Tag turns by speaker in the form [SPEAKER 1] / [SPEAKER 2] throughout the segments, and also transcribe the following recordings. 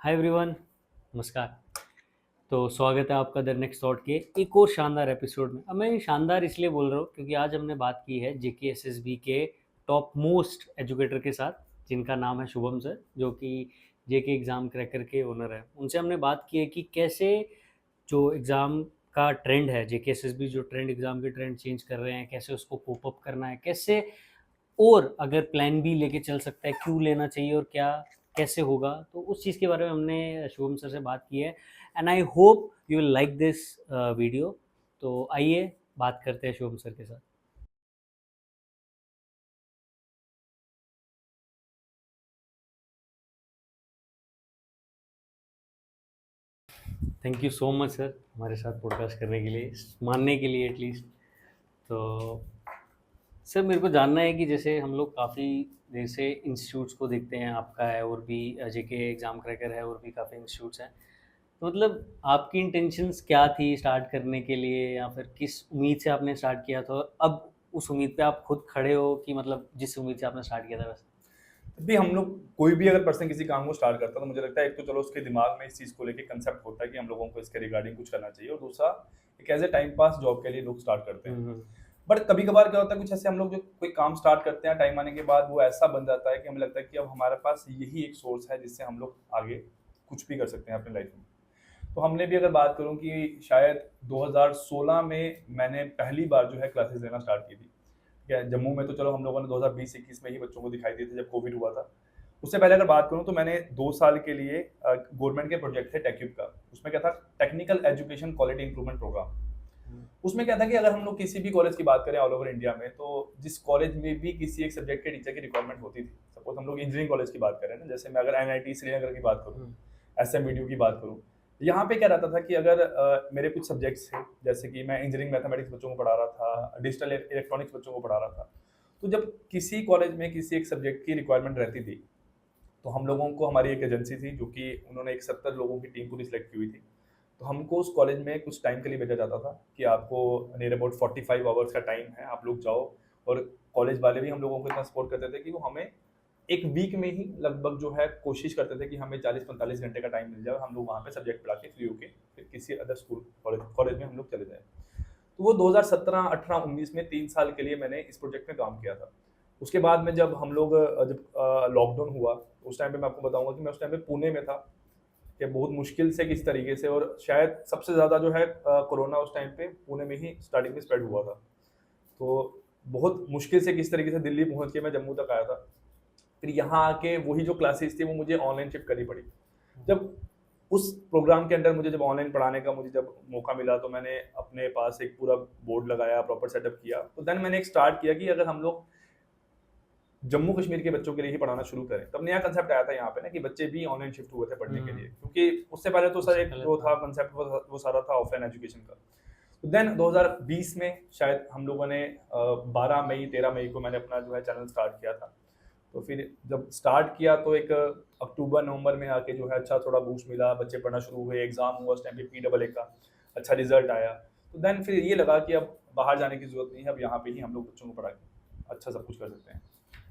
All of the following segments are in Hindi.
[SPEAKER 1] हाय एवरीवन, नमस्कार। तो स्वागत है आपका द नेक्स्ट थॉट के एक और शानदार एपिसोड में। अब मैं शानदार इसलिए बोल रहा हूँ क्योंकि आज हमने बात की है जेके एसएसबी के टॉप मोस्ट एजुकेटर के साथ, जिनका नाम है शुभम सर, जो कि जेके एग्ज़ाम क्रैकर के ओनर है। उनसे हमने बात की है कि कैसे जो एग्ज़ाम का ट्रेंड है, जेके एसएसबी जो ट्रेंड एग्ज़ाम के ट्रेंड चेंज कर रहे हैं, कैसे उसको कोप अप करना है, कैसे और अगर प्लान बी लेके चल सकता है, क्यों लेना चाहिए और क्या कैसे होगा, तो उस चीज़ के बारे में हमने शुभम सर से बात की है। And I hope you will like this video. तो आइए बात करते हैं शुभम सर के साथ। Thank you so much sir, हमारे साथ पॉडकास्ट करने के लिए, मानने के लिए एटलीस्ट। तो सर, मेरे को जानना है कि जैसे हम लोग काफ़ी देर से इंस्टीट्यूट्स को देखते हैं, आपका है और भी जेके एग्ज़ाम क्रैकर है और भी काफ़ी इंस्टीट्यूट्स हैं। तो मतलब आपकी इंटेंशंस क्या थी स्टार्ट करने के लिए, या फिर किस उम्मीद से आपने स्टार्ट किया था? अब उस उम्मीद पे आप खुद खड़े हो कि मतलब जिस उम्मीद से आपने स्टार्ट किया था वैसे?
[SPEAKER 2] भी हम लोग कोई भी अगर पर्सन किसी काम को स्टार्ट करता है तो मुझे लगता है एक तो चलो उसके दिमाग में इस चीज़ को लेके कंसेप्ट होता है कि हम लोगों को इसके रिगार्डिंग कुछ करना चाहिए, और दूसरा एक as a time pass job के लिए लोग स्टार्ट करते हैं।
[SPEAKER 1] हम्म।
[SPEAKER 2] बट कभी कभार क्या होता है, कुछ ऐसे हम लोग जो कोई काम स्टार्ट करते हैं, टाइम आने के बाद वो ऐसा बन जाता है कि हमें लगता है कि अब हमारे पास यही एक सोर्स है जिससे हम लोग आगे कुछ भी कर सकते हैं अपनी लाइफ में। तो हमने भी अगर बात करूं कि शायद 2016 में मैंने पहली बार जो है क्लासेस लेना स्टार्ट की थी। ठीक है, जम्मू में तो चलो हम लोगों ने 2020-21 में ही बच्चों को दिखाई दिए थे जब कोविड हुआ था। उससे पहले अगर बात करूं तो मैंने 2 साल के लिए गवर्नमेंट के प्रोजेक्ट थे टेक्यूब का। उसमें क्या था, technical education quality improvement programme. उसमें क्या था कि अगर हम लोग किसी भी कॉलेज की बात करें ऑल ओवर इंडिया में, तो जिस कॉलेज में भी किसी एक सब्जेक्ट के टीचर की रिक्वायरमेंट होती थी, सपोज हम लोग इंजीनियरिंग कॉलेज की बात करें ना, जैसे मैं अगर एनआईटी श्रीनगर की बात करूँ,
[SPEAKER 1] हम्म।
[SPEAKER 2] एसएमबीडू की बात करूँ, यहाँ पे क्या रहता था कि अगर मेरे कुछ सब्जेक्ट्स थे, जैसे कि मैं इंजीनियरिंग मैथमेटिक्स बच्चों को पढ़ा रहा था, डिजिटल इलेक्ट्रॉनिक्स बच्चों को पढ़ा रहा था। तो जब किसी कॉलेज में किसी एक सब्जेक्ट की रिक्वायरमेंट रहती थी, तो हम लोगों को, हमारी एक एजेंसी थी जो कि उन्होंने एक 70 लोगों की टीम पूरी सिलेक्ट की हुई थी। तो हमको उस कॉलेज में कुछ टाइम के लिए भेजा जाता था कि आपको नियर अबाउट 45 आवर्स का टाइम है, आप लोग जाओ। और कॉलेज वाले भी हम लोगों को इतना सपोर्ट करते थे कि वो हमें एक वीक में ही लगभग जो है कोशिश करते थे कि हमें 40-45 घंटे का टाइम मिल जाए, हम लोग वहाँ पे सब्जेक्ट पढ़ा के फ्री होके फिर किसी अदर स्कूल कॉलेज में हम लोग चले जाए। तो वो 2017, 18, 19 में 3 साल के लिए मैंने इस प्रोजेक्ट में काम किया था। उसके बाद में जब हम लोग जब लॉकडाउन हुआ, उस टाइम पे मैं आपको बताऊंगा कि मैं उस टाइम पे पुणे में था, कि बहुत मुश्किल से किस तरीके से, और शायद सबसे ज़्यादा जो है कोरोना उस टाइम पे पुणे में ही स्टार्टिंग में स्प्रेड हुआ था। तो बहुत मुश्किल से किस तरीके से दिल्ली पहुंच के मैं जम्मू तक आया था। फिर यहाँ आके वही जो क्लासेस थी वो मुझे ऑनलाइन शिफ्ट करनी पड़ी। जब उस प्रोग्राम के अंदर मुझे जब ऑनलाइन पढ़ाने का मुझे जब मौका मिला, तो मैंने अपने पास एक पूरा बोर्ड लगाया, प्रॉपर सेटअप किया। तो देन मैंने एक स्टार्ट किया कि अगर हम लोग जम्मू कश्मीर के बच्चों के लिए ही पढ़ाना शुरू करें। तब नया कंसेप्ट आया था यहाँ पे ना कि बच्चे भी ऑनलाइन शिफ्ट हुए थे पढ़ने के लिए, क्योंकि उससे पहले तो सर
[SPEAKER 1] उससे
[SPEAKER 2] एक
[SPEAKER 1] पहले
[SPEAKER 2] जो
[SPEAKER 1] था।
[SPEAKER 2] था कंसेप्ट वो सारा था ऑफलाइन एजुकेशन का। तो देन 2020 में शायद हम लोगों ने 12 मई 13 मई को मैंने अपना जो है चैनल स्टार्ट किया था। तो फिर जब स्टार्ट किया तो एक अक्टूबर नवंबर में आके जो है अच्छा थोड़ा बूस्ट मिला, बच्चे पढ़ना शुरू हुए, एग्जाम हुआ उस टाइम पे पीडब्ल्यूए का, अच्छा रिजल्ट आया। तो देन फिर ये लगा कि अब बाहर जाने की जरूरत नहीं है, अब यहाँ पे ही हम लोग बच्चों को पढ़ा के अच्छा सब कुछ कर सकते हैं।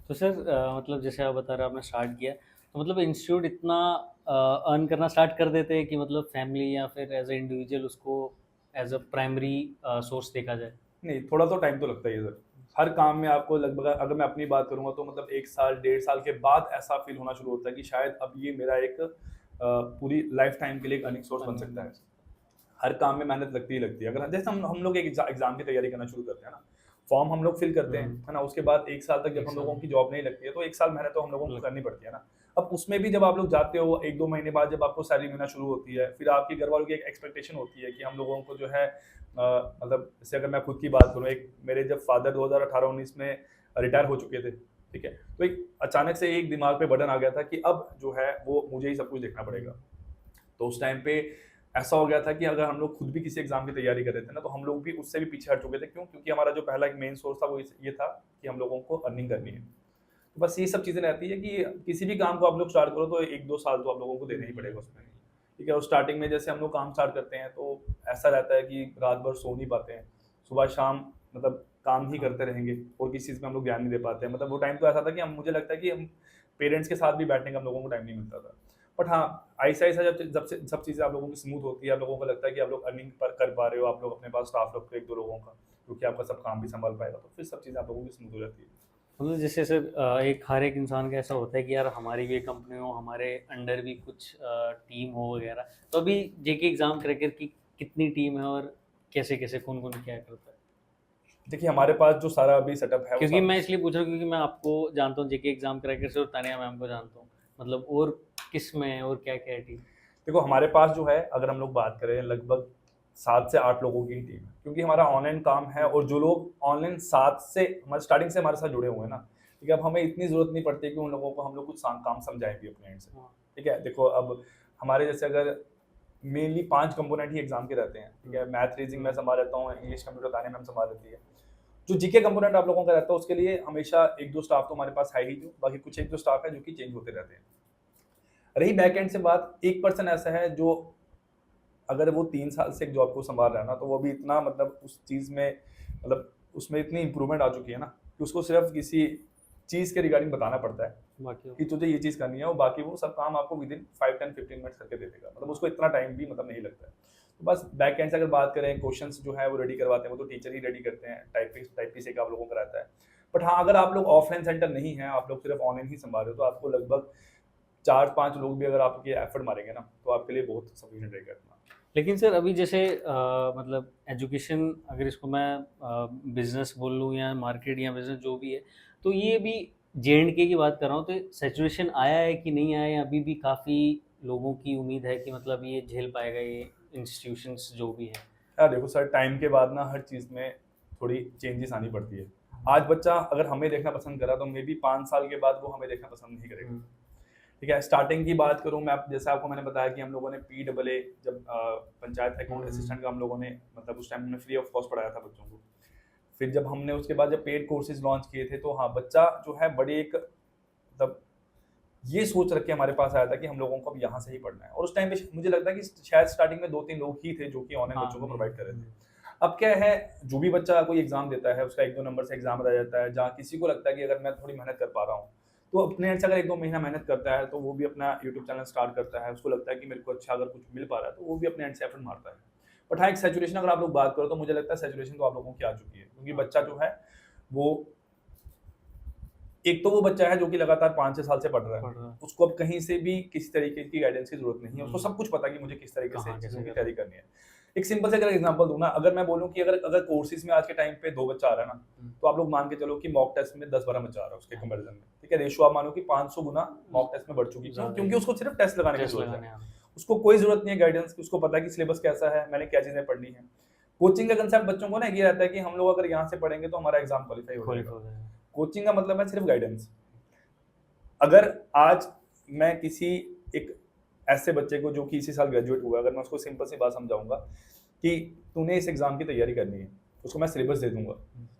[SPEAKER 1] तो सर, मतलब जैसे आप बता रहे हो आपने स्टार्ट किया, तो मतलब इंस्टीट्यूट इतना अर्न करना स्टार्ट कर देते हैं कि मतलब फैमिली या फिर एज ए इंडिविजुअल उसको एज अ प्राइमरी सोर्स देखा जाए?
[SPEAKER 2] नहीं, थोड़ा तो टाइम तो लगता ही है सर। हर काम में आपको लगभग, अगर मैं अपनी बात करूंगा तो मतलब 1 साल 1.5 साल के बाद ऐसा फील होना शुरू होता है कि शायद अब ये मेरा एक पूरी लाइफ टाइम के लिए एक अर्निंग सोर्स बन
[SPEAKER 1] अर्निंग
[SPEAKER 2] सकता
[SPEAKER 1] बन
[SPEAKER 2] है।
[SPEAKER 1] सकता
[SPEAKER 2] हर काम में मेहनत लगती ही लगती है। अगर जैसे हम लोग एक एग्जाम की तैयारी करना शुरू करते हैं ना, फॉर्म हम लोग फिल
[SPEAKER 1] है।
[SPEAKER 2] करते हैं, है ना, उसके बाद 1 साल तक जब
[SPEAKER 1] एक
[SPEAKER 2] हम
[SPEAKER 1] साल
[SPEAKER 2] लोगों की जॉब नहीं लगती है, तो 1 साल मेहनत तो हम लोगों को
[SPEAKER 1] लग।
[SPEAKER 2] करनी पड़ती है ना। अब उसमें भी जब आप लोग जाते हो 1-2 महीने बाद जब आपको सैलरी मिलना शुरू होती है, फिर आपके घर वालों की एक एक्सपेक्टेशन होती है कि हम लोगों को जो है मतलब जैसे अगर मैं खुद की बात करूँ, एक मेरे जब फादर 2018-19 में रिटायर हो चुके थे, ठीक है, तो एक अचानक से एक दिमाग पे बटन आ गया था कि अब जो है वो मुझे ही सब कुछ देखना पड़ेगा। तो उस टाइम पे ऐसा हो गया था कि अगर हम लोग खुद भी किसी एग्जाम की तैयारी कर रहे थे ना, तो हम लोग भी उससे भी पीछे हट चुके थे। क्यों? क्योंकि हमारा जो पहला एक मेन सोर्स था वो ये था कि हम लोगों को अर्निंग करनी है। तो बस ये सब चीज़ें रहती है कि किसी भी काम को आप लोग स्टार्ट करो तो 1-2 साल तो आप लोगों को देना ही पड़ेगा उसमें। ठीक है, और स्टार्टिंग में जैसे हम लोग काम स्टार्ट करते हैं तो ऐसा रहता है कि रात भर सो नहीं पाते हैं, सुबह शाम मतलब काम ही
[SPEAKER 1] काम।
[SPEAKER 2] करते रहेंगे और किसी चीज़ में हम लोग ध्यान नहीं दे पाते हैं। मतलब वो टाइम तो ऐसा था कि हम, मुझे लगता है कि हम पेरेंट्स के साथ भी बैठने का हम लोगों को टाइम नहीं मिलता था। बट हाँ, ऐसा ऐसा जब से सब चीज़ें आप लोगों की स्मूथ होती है, आप लोगों को लगता है कि आप लोग अर्निंग कर पा रहे हो, आप लोग अपने पास स्टाफ रखते हो एक दो लोगों का, क्योंकि आपका सब काम भी संभाल पाएगा, तो फिर सब चीज़ें आप लोगों की स्मूथ हो जाती है।
[SPEAKER 1] मतलब जैसे सर एक हर एक इंसान का ऐसा होता है कि यार हमारी भी एक कंपनी हो, हमारे अंडर भी कुछ टीम हो वगैरह। तो अभी जेके एग्जाम क्रैकर की कितनी टीम है और कैसे कैसे कौन कौन क्या करता है?
[SPEAKER 2] देखिए हमारे पास जो सारा अभी सेटअप है वो
[SPEAKER 1] क्योंकि
[SPEAKER 2] सब।
[SPEAKER 1] मैं इसलिए पूछ रहा हूँ क्योंकि मैं आपको जानता हूँ जेके एग्जाम क्रैकर से और तानिया मैम को जानता हूँ। मतलब और किस में है और क्या क्या है टीम?
[SPEAKER 2] देखो हमारे पास जो है, अगर हम लोग बात करें, लगभग 7 से 8 लोगों की टीम है, क्योंकि हमारा ऑनलाइन काम है, और जो लोग ऑनलाइन 7 से हमारे स्टार्टिंग से हमारे साथ जुड़े हुए हैं ना, ठीक है, अब हमें इतनी ज़रूरत नहीं पड़ती कि उन लोगों को हम लोग कुछ काम समझाएँ भी अपने एंड से,
[SPEAKER 1] हाँ।
[SPEAKER 2] ठीक है। देखो अब हमारे जैसे अगर मेनली 5 कंपोनेंट ही एग्ज़ाम के रहते हैं, ठीक है, मैथ रीजनिंग मैं संभाल लेता हूँ, इंग्लिश कंप्यूटर तानिया मैम संभाल लेती है। जो जीके कंपोनेंट आप लोगों का रहता है उसके लिए हमेशा 1-2 स्टाफ तो हमारे पास है ही, जो बाकी कुछ 1-2 स्टाफ है जो कि चेंज होते रहते हैं। रही बैक एंड से बात, एक पर्सन ऐसा है जो अगर वो 3 साल से एक जॉब को सँभाल रहा है ना, तो वो अभी इतना मतलब उस चीज़ में, मतलब उसमें इतनी इम्प्रूवमेंट आ चुकी है ना, कि उसको सिर्फ़ किसी चीज़ के रिगार्डिंग बताना पड़ता है
[SPEAKER 1] बाकी
[SPEAKER 2] कि तुझे ये चीज़ करनी है, और बाकी वो सब काम आपको विदिन 5, 10, 15 मिनट्स करके दे देगा। मतलब उसको इतना टाइम भी मतलब नहीं लगता है। तो बस बैक एंड से अगर बात करें, क्वेश्चंस जो है वो रेडी करवाते हैं, वो तो टीचर ही रेडी करते हैं, टाइपिस्ट एक आप लोगों का रहता है। बट हाँ, अगर आप लोग ऑफलाइन सेंटर नहीं है, आप लोग सिर्फ ऑनलाइन ही संभाल रहे हो, तो आपको लगभग 4-5 लोग भी अगर आपके एफर्ट मारेंगे ना, तो आपके लिए बहुत सफिशिएंट रहेगा इतना।
[SPEAKER 1] लेकिन सर अभी जैसे मतलब एजुकेशन अगर इसको मैं बिजनेस बोल लूँ या मार्केट या बिजनेस जो भी है, तो ये भी जे एंड के की बात कर रहा हूँ, तो सैचुरेशन आया है कि नहीं आया है? अभी भी काफ़ी लोगों की उम्मीद है कि मतलब ये झेल पाएगा ये इंस्टीट्यूशंस जो भी है।
[SPEAKER 2] यार देखो सर, टाइम के बाद ना हर चीज़ में थोड़ी चेंजेस आनी पड़ती है। आज बच्चा अगर हमें देखना पसंद करा, तो मे बी 5 साल के बाद वो हमें देखना पसंद नहीं करेगा। ठीक है, स्टार्टिंग की बात करूँ मैं, जैसे आपको मैंने बताया कि हम लोगों ने PAA जब पंचायत अकाउंट असिस्टेंट का हम लोगों ने, मतलब उस टाइम हमने फ्री ऑफ कॉस्ट पढ़ाया था बच्चों को। फिर जब हमने उसके बाद जब पेड कोर्सेज लॉन्च किए थे, तो हाँ, बच्चा जो है बड़ी एक मतलब ये सोच रख के हमारे पास आया था कि हम लोगों को अब यहाँ से ही पढ़ना है, और उस टाइम पे मुझे लगता है कि शायद स्टार्टिंग में 2-3 लोग ही थे जो कि ऑनलाइन
[SPEAKER 1] हाँ,
[SPEAKER 2] बच्चों को
[SPEAKER 1] नहीं,
[SPEAKER 2] प्रोवाइड कर रहे थे। अब क्या है, जो भी बच्चा कोई एग्जाम देता है, उसका 1-2 नंबर से एग्जाम रह जाता है, जहाँ किसी को लगता है कि अगर मैं थोड़ी मेहनत कर पा रहा हूँ, तो अपने एंड से अगर 1-2 महीना मेहनत करता है, तो वो भी अपना यूट्यूब चैनल स्टार्ट करता है, उसको लगता है कि मेरे को अच्छा अगर कुछ मिल पा रहा है, तो वो भी अपने एंड से एफर्ट मारता है। बट हाँ, एक सैचुरेशन अगर आप लोग बात करो, तो मुझे लगता है सैचुरेशन तो आप लोगों की आ चुकी है, क्योंकि बच्चा जो है वो, एक तो वो बच्चा है जो कि लगातार 5-6 साल से पढ़ रहा
[SPEAKER 1] पढ़
[SPEAKER 2] है,
[SPEAKER 1] रहा है।
[SPEAKER 2] उसको अब कहीं से भी किसी तरीके की गाइडेंस की जरूरत नहीं है, उसको सब कुछ पता है कि मुझे किस तरीके से
[SPEAKER 1] कहाँ
[SPEAKER 2] चीज़ों
[SPEAKER 1] कैसे
[SPEAKER 2] की
[SPEAKER 1] करना
[SPEAKER 2] तैयारी करनी है। एक सिंपल से अगर एग्जांपल दूं ना, अगर मैं बोलूं कि अगर अगर कोर्सेज में आज के टाइम पे 2 बच्चा आ रहा है ना, तो आप लोग मान के चलो कि मॉक टेस्ट में 10-12 बच्चा आ रहा है उसके कंपैरिजन में, ठीक है, रेशियो आप मानो कि 500 गुना मॉक टेस्ट में बढ़ चुकी है। क्यों?
[SPEAKER 1] ज़्यादा
[SPEAKER 2] क्योंकि
[SPEAKER 1] ही
[SPEAKER 2] उसको सिर्फ टेस्ट लगाने की
[SPEAKER 1] टेस्ट
[SPEAKER 2] जरूरत
[SPEAKER 1] लगाने
[SPEAKER 2] है,
[SPEAKER 1] आना।
[SPEAKER 2] उसको कोई जरूरत नहीं है गाइडेंस की, उसको पता है कि सिलेबस कैसा है, मैंने क्या चीजें पढ़नी है। कोचिंग का कंसेप्ट बच्चों को ना ये रहता है कि हम लोग अगर यहाँ से पढ़ेंगे तो हमारा एग्जाम क्वालिफाई हो
[SPEAKER 1] क्वालिफाई
[SPEAKER 2] जाएगा।
[SPEAKER 1] हो जाएगा।
[SPEAKER 2] कोचिंग का मतलब है सिर्फ गाइडेंस। अगर आज मैं किसी एक ऐसे बच्चे को जो कि इसी साल ग्रेजुएट हुआ है, अगर मैं उसको सिंपल सी बात समझाऊंगा कि तूने इस एग्जाम की तैयारी करनी है, उसको मैं सिलेबस दे दूंगा,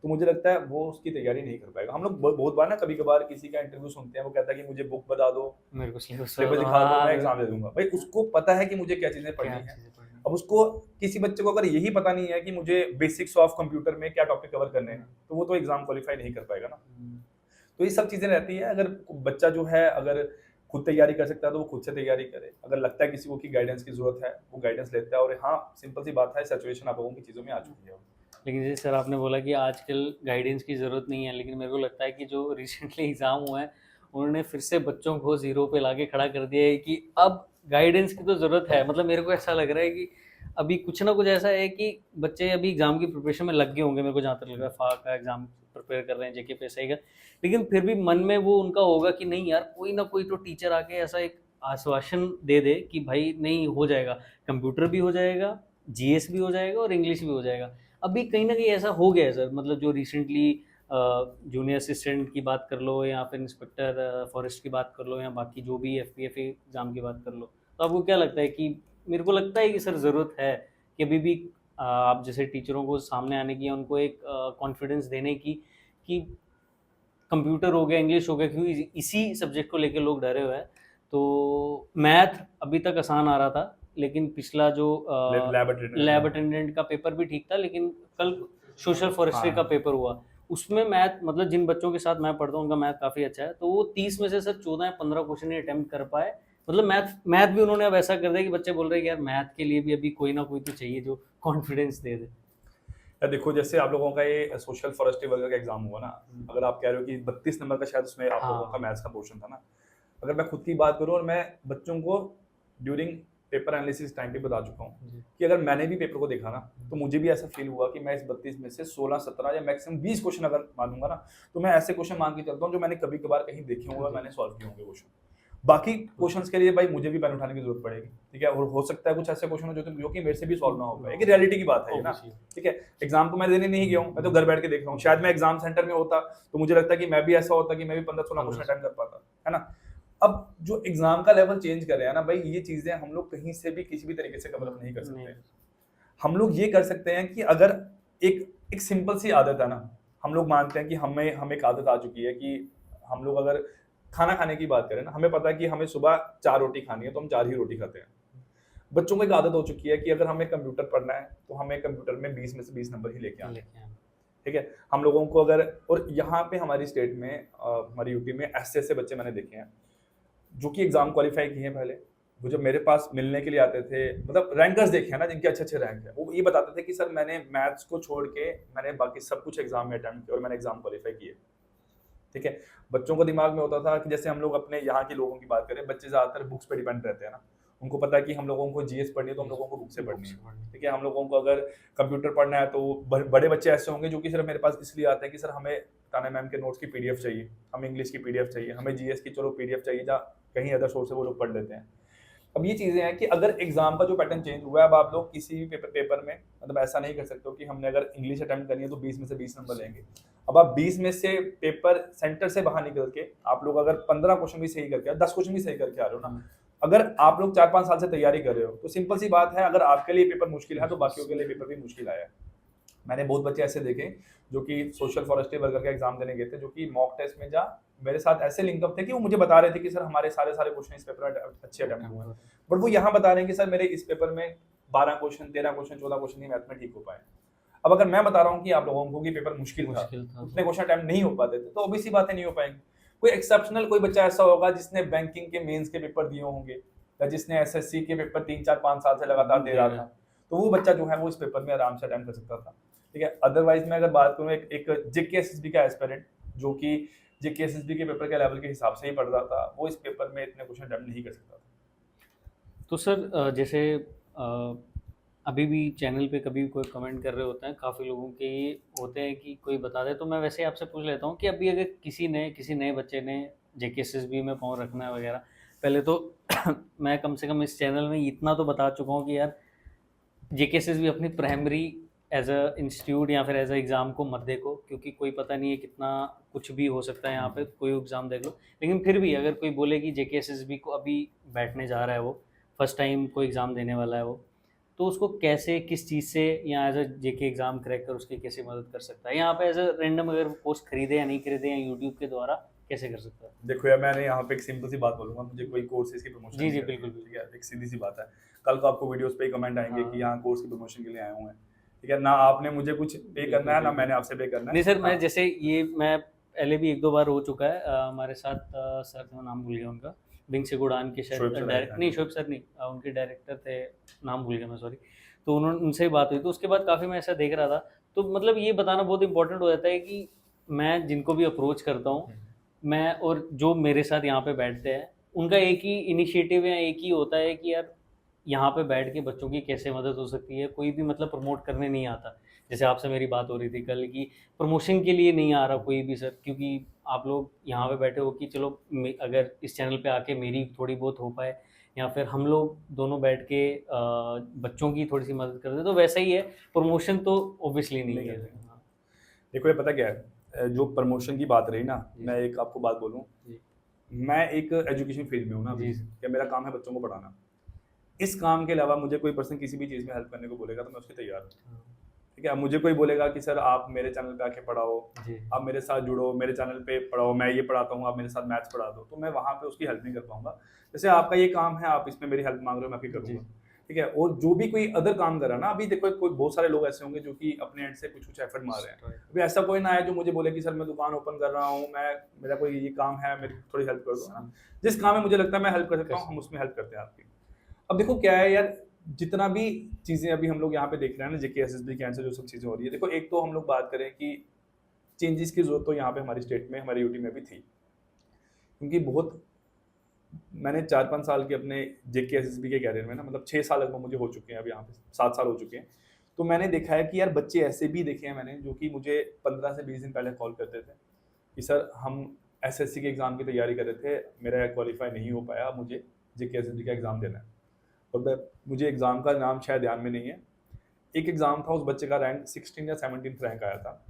[SPEAKER 2] तो मुझे लगता है वो उसकी तैयारी नहीं कर पाएगा। हम लोग बहुत बार ना, कभी कभार किसी का इंटरव्यू सुनते हैं, वो कहता है कि मुझे बुक बता दो,
[SPEAKER 1] मेरे को सिलेबस
[SPEAKER 2] सिलेबस दिखा दो, मैं एग्जाम दे दूंगा। भाई उसको पता है कि मुझे क्या चीजें पढ़नी
[SPEAKER 1] क्या
[SPEAKER 2] है।
[SPEAKER 1] चीज़ें पढ़नी।
[SPEAKER 2] अब उसको, किसी बच्चे को अगर यही पता नहीं है कि मुझे बेसिक्स ऑफ कंप्यूटर में क्या टॉपिक कवर करने हैं, तो वो तो एग्जाम क्वालिफाई नहीं कर पाएगा ना। तो ये सब चीजें रहती है। अगर बच्चा जो है अगर खुद तैयारी कर सकता है, तो वो खुद से तैयारी करे। अगर लगता है किसी को कि गाइडेंस की जरूरत है, वो गाइडेंस लेता है। और हाँ, सिंपल सी बात है, सैचुरेशन आप लोगों की चीजों में आ चुकी है।
[SPEAKER 1] लेकिन जैसे सर आपने बोला कि आजकल गाइडेंस की ज़रूरत नहीं है, लेकिन मेरे को लगता है कि जो रिसेंटली एग्ज़ाम हुआ है, उन्होंने फिर से बच्चों को ज़ीरो पे लाके खड़ा कर दिया है कि अब गाइडेंस की तो ज़रूरत है। मतलब मेरे को ऐसा लग रहा है कि अभी कुछ ना कुछ ऐसा है कि बच्चे अभी एग्ज़ाम की प्रिपरेशन में लग गए होंगे, मेरे को जहाँ तक लग रहा है, FA का एग्ज़ाम प्रिपेयर कर रहे हैं, जेके पीएसआई का। लेकिन फिर भी मन में वो उनका होगा कि नहीं यार, कोई ना कोई तो टीचर आके ऐसा एक आश्वासन दे दे कि भाई नहीं, हो जाएगा, कंप्यूटर भी हो जाएगा, जीएस भी हो जाएगा और इंग्लिश भी हो जाएगा। अभी कहीं न कहीं ऐसा हो गया है सर, मतलब जो रिसेंटली जूनियर असिस्टेंट की बात कर लो या फिर इंस्पेक्टर फॉरेस्ट की बात कर लो या बाकी जो भी एफपीएफए एग्ज़ाम की बात कर लो। तो आपको क्या लगता है कि, मेरे को लगता है कि सर ज़रूरत है कि अभी भी आप जैसे टीचरों को सामने आने की या उनको एक कॉन्फिडेंस देने की कि कंप्यूटर हो गया, इंग्लिश हो गया, क्योंकि इसी सब्जेक्ट को लेके लोग डरे हुए हैं। तो मैथ अभी तक आसान आ रहा था, लेकिन पिछला जो
[SPEAKER 2] लैब अटेंडेंट,
[SPEAKER 1] लैब अटेंडेंट का पेपर भी ठीक था, लेकिन कल सोशल फॉरेस्ट्री का
[SPEAKER 2] हाँ,
[SPEAKER 1] पेपर हुआ, उसमें मैथ, मतलब जिन बच्चों के साथ मैं पढ़ता हूँ उनका मैथ काफ़ी अच्छा है, तो वो 30 में से सर 14 या 15 क्वेश्चन ही अटेम्प्ट कर पाए, मतलब मैथ मैथ भी उन्होंने अब ऐसा कर दिया कि बच्चे बोल रहे हैं कि यार मैथ के लिए भी अभी कोई ना कोई तो चाहिए जो कॉन्फिडेंस दे दे।
[SPEAKER 2] या देखो, जैसे आप लोगों का ये सोशल फॉरेस्ट्री वगैरह का एग्जाम हुआ ना, अगर आप कह रहे हो कि 32 नंबर का शायद उसमें आप लोगों का
[SPEAKER 1] हाँ
[SPEAKER 2] मैथ्स का पोर्शन था ना, अगर मैं खुद की बात करूं, और मैं बच्चों को ड्यूरिंग पेपर एनालिसिस टाइम पे बता चुका हूं
[SPEAKER 1] जी
[SPEAKER 2] कि अगर मैंने भी पेपर को देखा ना, तो मुझे भी ऐसा फील हुआ कि मैं इस 32 में से 16 17 या मैक्सिमम 20 क्वेश्चन अगर मानूंगा ना, तो मैं ऐसे क्वेश्चन मान के चलता हूं जो मैंने कभी कभार कहीं देखे होंगे और मैंने सॉल्व किए होंगे क्वेश्चन। बाकी क्वेश्चंस के लिए भाई मुझे भी पेन उठाने की जरूरत पड़ेगी, ठीक है, और हो सकता है कुछ ऐसे क्वेश्चन हो जो कि मेरे से भी सॉल्व ना हो पाए, एक रियलिटी की बात है ये ना,
[SPEAKER 1] ऑब्वियसली।
[SPEAKER 2] ठीक है। एग्जाम तो मैं देने नहीं गया हूँ, मैं तो घर बैठ के देख रहा हूँ। शायद मैं एग्जाम सेंटर में होता तो मुझे लगता है कि मैं भी ऐसा होता कि मैं भी 15 16 क्वेश्चन अटेंड कर पाता, है ना। अब जो एग्जाम का लेवल चेंज कर रहे हैं ना भाई, ये चीजें हम लोग कहीं से भी किसी भी तरीके से कवर नहीं कर सकते। हम लोग ये कर सकते हैं कि अगर एक एक सिंपल सी आदत है ना, हम लोग मानते हैं कि हमें एक आदत आ चुकी है कि हम लोग अगर खाना खाने की बात करें ना, हमें पता है कि हमें सुबह 4 रोटी खानी है तो हम 4 ही रोटी खाते हैं। बच्चों को एक आदत हो चुकी है कि अगर हमें कंप्यूटर पढ़ना है तो हमें कंप्यूटर में 20 में से 20 नंबर ही लेके आने हैं,
[SPEAKER 1] लेके आना।
[SPEAKER 2] ठीक है। हम लोगों को अगर, और यहाँ पे हमारी स्टेट में हमारी यूपी में ऐसे ऐसे बच्चे मैंने देखे हैं जो कि एग्जाम क्वालिफाई किए हैं पहले, वो जब मेरे पास मिलने के लिए आते थे, मतलब रैंकर्स देखे हैं ना जिनके अच्छे अच्छे रैंक है, वो ये बताते थे कि सर मैंने मैथ्स को छोड़ के मैंने बाकी सब कुछ एग्जाम में अटेम्प्ट किया और मैंने एग्जाम क्वालिफाई किए, ठीक है। बच्चों को दिमाग में होता था कि जैसे हम लोग अपने यहाँ के लोगों की बात करें, बच्चे ज्यादातर बुक्स पे डिपेंड रहते हैं ना, उनको पता है कि हम लोगों को जीएस पढ़नी है तो हम लोगों को बुक से पढ़नी है, ठीक है। हम लोगों को अगर कंप्यूटर पढ़ना है तो बड़े बच्चे ऐसे होंगे जो कि सिर्फ मेरे पास इसलिए आते हैं कि सर हमें ताना मैम के नोट्स की पीडीएफ चाहिए, हमें इंग्लिश की पीडीएफ चाहिए, हमें जीएस की चलो पीडीएफ चाहिए, जहाँ कहीं अदर सोर्स से वो लोग पढ़ लेते हैं। अब ये चीजें हैं कि अगर एग्जाम का जो पैटर्न चेंज हुआ है, अब आप लोग किसी भी पेपर में मतलब ऐसा नहीं कर सकते हो कि हमने अगर इंग्लिश अटेम्प्ट करनी है तो 20 में से 20 नंबर लेंगे। अब आप 20 में से पेपर सेंटर से बाहर निकल के आप लोग अगर 15 क्वेश्चन भी सही करके 10 क्वेश्चन भी सही करके आ रहे हो ना, अगर आप लोग 4 5 साल से तैयारी कर रहे हो तो सिंपल सी बात है, अगर आपके लिए पेपर मुश्किल है तो बाकियों के लिए पेपर भी मुश्किल आया है। मैंने बहुत बच्चे ऐसे देखे जो कि सोशल फॉरेस्ट्री वर्कर का एग्जाम देने गए थे, जो कि मॉक टेस्ट में जा मेरे साथ ऐसे लिंकअप थे कि वो मुझे बता रहे थे कि सर हमारे सारे सारे क्वेश्चन इस पेपर में अच्छे अटेम्प्ट हुए हैं, बट वो यहाँ बता रहे हैं कि सर मेरे इस पेपर में 12 क्वेश्चन 13 क्वेश्चन 14 क्वेश्चन ही मैथ में ठीक हो पाए। अब अगर मैं बता रहा हूँ कि आप लोगों को कि पेपर मुश्किल था, उतने क्वेश्चन अटेम्प्ट नहीं हो पाते थे, तो ऑब्वियसली बातें नहीं हो पाएंगी। कोई एक्सेप्शनल कोई बच्चा ऐसा होगा जिसने बैंकिंग के मेंस के पेपर दिए होंगे, या जिसने एसएससी के पेपर 3 4 5 साल से लगातार दे रहा था, तो वो बच्चा जो है वो इस पेपर में आराम से अटेम्प्ट कर सकता था, ठीक है। अदरवाइज मैं अगर बात करूँ एक जेके एसएसबी का एस्पिरेंट जो कि जेके एसएसबी के पेपर के लेवल के हिसाब से ही पढ़ रहा था, वो इस पेपर में इतने क्वेश्चन अटेम्प्ट नहीं कर सकता था।
[SPEAKER 1] तो सर जैसे अ, अभी भी चैनल पे कभी कोई कमेंट कर रहे होते हैं, काफ़ी लोगों के ये होते हैं कि कोई बता दे, तो मैं वैसे ही आपसे पूछ लेता हूँ कि अभी अगर किसी नए बच्चे ने जेकेएसएसबी में पाँव रखना है वगैरह, पहले तो मैं कम से कम इस चैनल में इतना तो बता चुका हूँ कि यार जेकेएसएसबी अपनी प्राइमरी एज अ इंस्टीट्यूट या फिर एज अ एग्ज़ाम को मत देखो, क्योंकि कोई पता नहीं है कितना कुछ भी हो सकता है यहाँ पे, कोई एग्ज़ाम देख लो। लेकिन फिर भी अगर कोई बोले कि जेकेएसएसबी को अभी बैठने जा रहा है, वो फर्स्ट टाइम कोई एग्ज़ाम देने वाला है वो, तो उसको कैसे किस चीज़ से या as a JK exam crack कर उसकी कैसे मदद कर सकता है यहाँ पे, एज अ रैंडम अगर कोर्स खरीदे या नहीं खरीदे या यूट्यूब के द्वारा कैसे कर सकता है?
[SPEAKER 2] देखो यार, मैंने यहाँ पे एक सिंपल सी बात बोलूंगा, मुझे कोई कोर्सेज की प्रमोशन
[SPEAKER 1] जी
[SPEAKER 2] नहीं
[SPEAKER 1] जी
[SPEAKER 2] करनी
[SPEAKER 1] बिल्कुल
[SPEAKER 2] है,
[SPEAKER 1] बिल्कुल।
[SPEAKER 2] ठीक है। एक सीधी सी बात है, कल को आपको वीडियोस पे ही कमेंट आएंगे
[SPEAKER 1] हाँ
[SPEAKER 2] कि यहाँ कोर्स की प्रमोशन के लिए आए हुए हैं, ठीक है। ना आपने मुझे कुछ पे करना है, ना मैंने आपसे पे करना है।
[SPEAKER 1] नहीं सर, मैं
[SPEAKER 2] हाँ,
[SPEAKER 1] जैसे ये मैं पहले भी एक दो बार हो चुका है हमारे साथ, सर का नाम भूल गया उनका, विंग से गुड़ान के शायद
[SPEAKER 2] शोएब सर आए थे,
[SPEAKER 1] डायरेक्ट
[SPEAKER 2] हाँ
[SPEAKER 1] नहीं,
[SPEAKER 2] जी।
[SPEAKER 1] शोएब सर नहीं, उनके डायरेक्टर थे, नाम भूल गया मैं, सॉरी। तो उन्होंने उनसे ही बात हुई, तो उसके बाद काफ़ी मैं ऐसा देख रहा था, तो मतलब ये बताना बहुत इंपॉर्टेंट हो जाता है कि मैं जिनको भी अप्रोच करता हूँ, मैं और जो मेरे साथ यहाँ पे बैठते हैं, उनका एक ही इनिशिएटिव या एक ही होता है कि यार यहाँ पे बैठ के बच्चों की कैसे मदद हो सकती है। कोई भी मतलब प्रमोट करने नहीं आता, जैसे आपसे मेरी बात हो रही थी कल की, प्रमोशन के लिए नहीं आ रहा कोई भी सर, क्योंकि आप लोग यहाँ पे बैठे हो कि चलो अगर इस चैनल पे आके मेरी थोड़ी बहुत हो पाए, या फिर हम लोग दोनों बैठ के बच्चों की थोड़ी सी मदद कर दे, तो वैसा ही है। प्रमोशन तो ऑब्वियसली नहीं
[SPEAKER 2] नहीं
[SPEAKER 1] है।
[SPEAKER 2] करते।
[SPEAKER 1] हाँ
[SPEAKER 2] देखो ये पता क्या है, जो प्रमोशन की बात रही ना,
[SPEAKER 1] जी
[SPEAKER 2] मैं एक आपको बात बोलूँ,
[SPEAKER 1] जी
[SPEAKER 2] मैं एक एजुकेशन फील्ड में हूँ ना अभी,
[SPEAKER 1] जी
[SPEAKER 2] क्या मेरा काम है बच्चों को पढ़ाना। इस काम के अलावा मुझे कोई पर्सन किसी भी चीज़ में हेल्प करने को बोलेगा तो मैं उसके तैयार हूँ,
[SPEAKER 1] हाँ,
[SPEAKER 2] ठीक है। अब मुझे कोई बोलेगा कि सर आप मेरे चैनल पे आके पढ़ाओ,
[SPEAKER 1] जी
[SPEAKER 2] आप मेरे साथ जुड़ो, मेरे चैनल पे पढ़ाओ, मैं ये पढ़ाता हूँ, आप मेरे साथ मैथ्स पढ़ा दो, तो मैं वहाँ पे उसकी हेल्प नहीं कर पाऊंगा। जैसे आपका ये काम है, आप इसमें मेरी हेल्प मांग रहे हो, मैं आपकी
[SPEAKER 1] जी
[SPEAKER 2] करूँगा। ठीक है। और जो भी कोई अदर काम कर रहा है ना, अभी देखो कोई बहुत सारे लोग ऐसे होंगे जो कि अपने एंड से कुछ एफर्ट मार रहे हैं। अभी ऐसा कोई ना है जो मुझे बोले कि सर मैं दुकान ओपन कर रहा हूँ, मैं मेरा कोई ये काम है, मेरी थोड़ी हेल्प कर दो, है ना। जिस काम में मुझे लगता है मैं हेल्प कर सकता हूँ, हम उसमें हेल्प करते हैं आपकी। अब देखो क्या है यार, जितना भी चीजें अभी हम लोग यहाँ पे देख रहे हैं ना, जेके एसएसबी के आंसर जो सब चीजें हो रही है, देखो एक तो हम लोग बात करें कि चेंजेस की जरूरत तो यहाँ पे हमारी स्टेट में, हमारी यूटी में भी थी, क्योंकि बहुत मैंने 4-5 साल के अपने जेके एसएसबी के कैरियर में ना, मतलब 6 साल लगभग मुझे हो चुके हैं, अब यहाँ पे 7 साल हो चुके हैं। तो मैंने देखा है कि यार बच्चे ऐसे भी देखे हैं मैंने, जो कि मुझे 15 से 20 दिन पहले कॉल करते थे कि सर हम एसएससी के एग्ज़ाम की तैयारी कर रहे थे, मेरा क्वालिफाई नहीं हो पाया, मुझे जेके एसएसबी का एग्ज़ाम देना है। और मुझे एग्ज़ाम का नाम शायद ध्यान में नहीं है। एक एग्ज़ाम था, उस बच्चे का रैंक 16 या 17th रैंक आया था।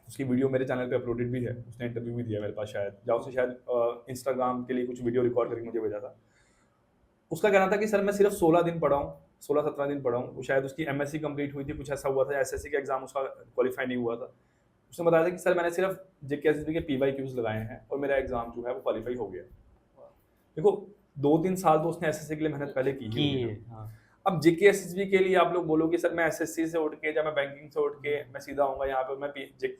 [SPEAKER 2] उसकी वीडियो मेरे चैनल पे अपलोडेड भी है, उसने इंटरव्यू भी दिया मेरे पास शायद, या उसने शायद इंस्टाग्राम के लिए कुछ वीडियो रिकॉर्ड करके मुझे भेजा था। उसका कहना था कि सर मैं सिर्फ 16 दिन पढ़ा हूँ, 16-17 दिन पढ़ा हूँ। वो शायद उसकी एमएससी कंप्लीट हुई थी, कुछ ऐसा हुआ था, एसएससी का एग्जाम उसका क्वालिफाई नहीं हुआ था। उसने बताया था कि सर मैंने सिर्फ जेकेएसएसबी के पीवाईक्यूज लगाए हैं और मेरा एग्जाम जो है वो क्वालिफाई हो गया। देखो 2-3 साल तो उसने एसएससी के लिए मेहनत पहले की है।
[SPEAKER 1] हाँ।
[SPEAKER 2] अब जेकेएसएसबी के लिए आप लोग बोलो कि सर मैं एसएससी से उठ के, जब मैं बैंकिंग से उठ के मैं सीधा आऊंगा यहाँ पे, मैं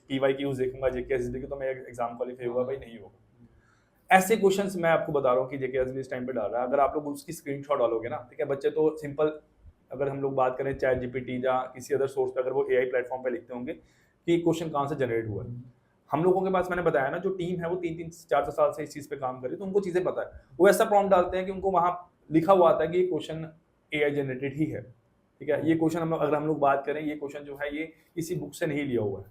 [SPEAKER 2] पीवाईक्यूज देखूंगा जेकेएसएसबी के, तो मेरा एग्जाम क्वालिफाई होगा? भाई नहीं होगा। ऐसे क्वेश्चंस मैं आपको बता रहा हूँ कि जेकेएसबी इस टाइम पे डाल रहा है। अगर आप लोग उसकी स्क्रीनशॉट डालोगे ना, ठीक है, बच्चे तो सिंपल, अगर हम लोग बात करें चैट जीपीटी या किसी अदर सोर्स पे, अगर वो एआई प्लेटफॉर्म पे लिखते होंगे कि क्वेश्चन कहाँ से जनरेट हुआ है। हम लोगों के पास, मैंने बताया ना, जो टीम है वो 3-4 साल से इस चीज पे काम कर रही है, तो उनको चीजें पता है। वो ऐसा प्रॉम्प्ट डालते हैं कि उनको वहां लिखा हुआ आता है कि ये क्वेश्चन एआई जनरेटेड ही है, ठीक है। ये क्वेश्चन अगर हम लोग बात करें, ये क्वेश्चन जो है ये किसी बुक से नहीं लिया हुआ है।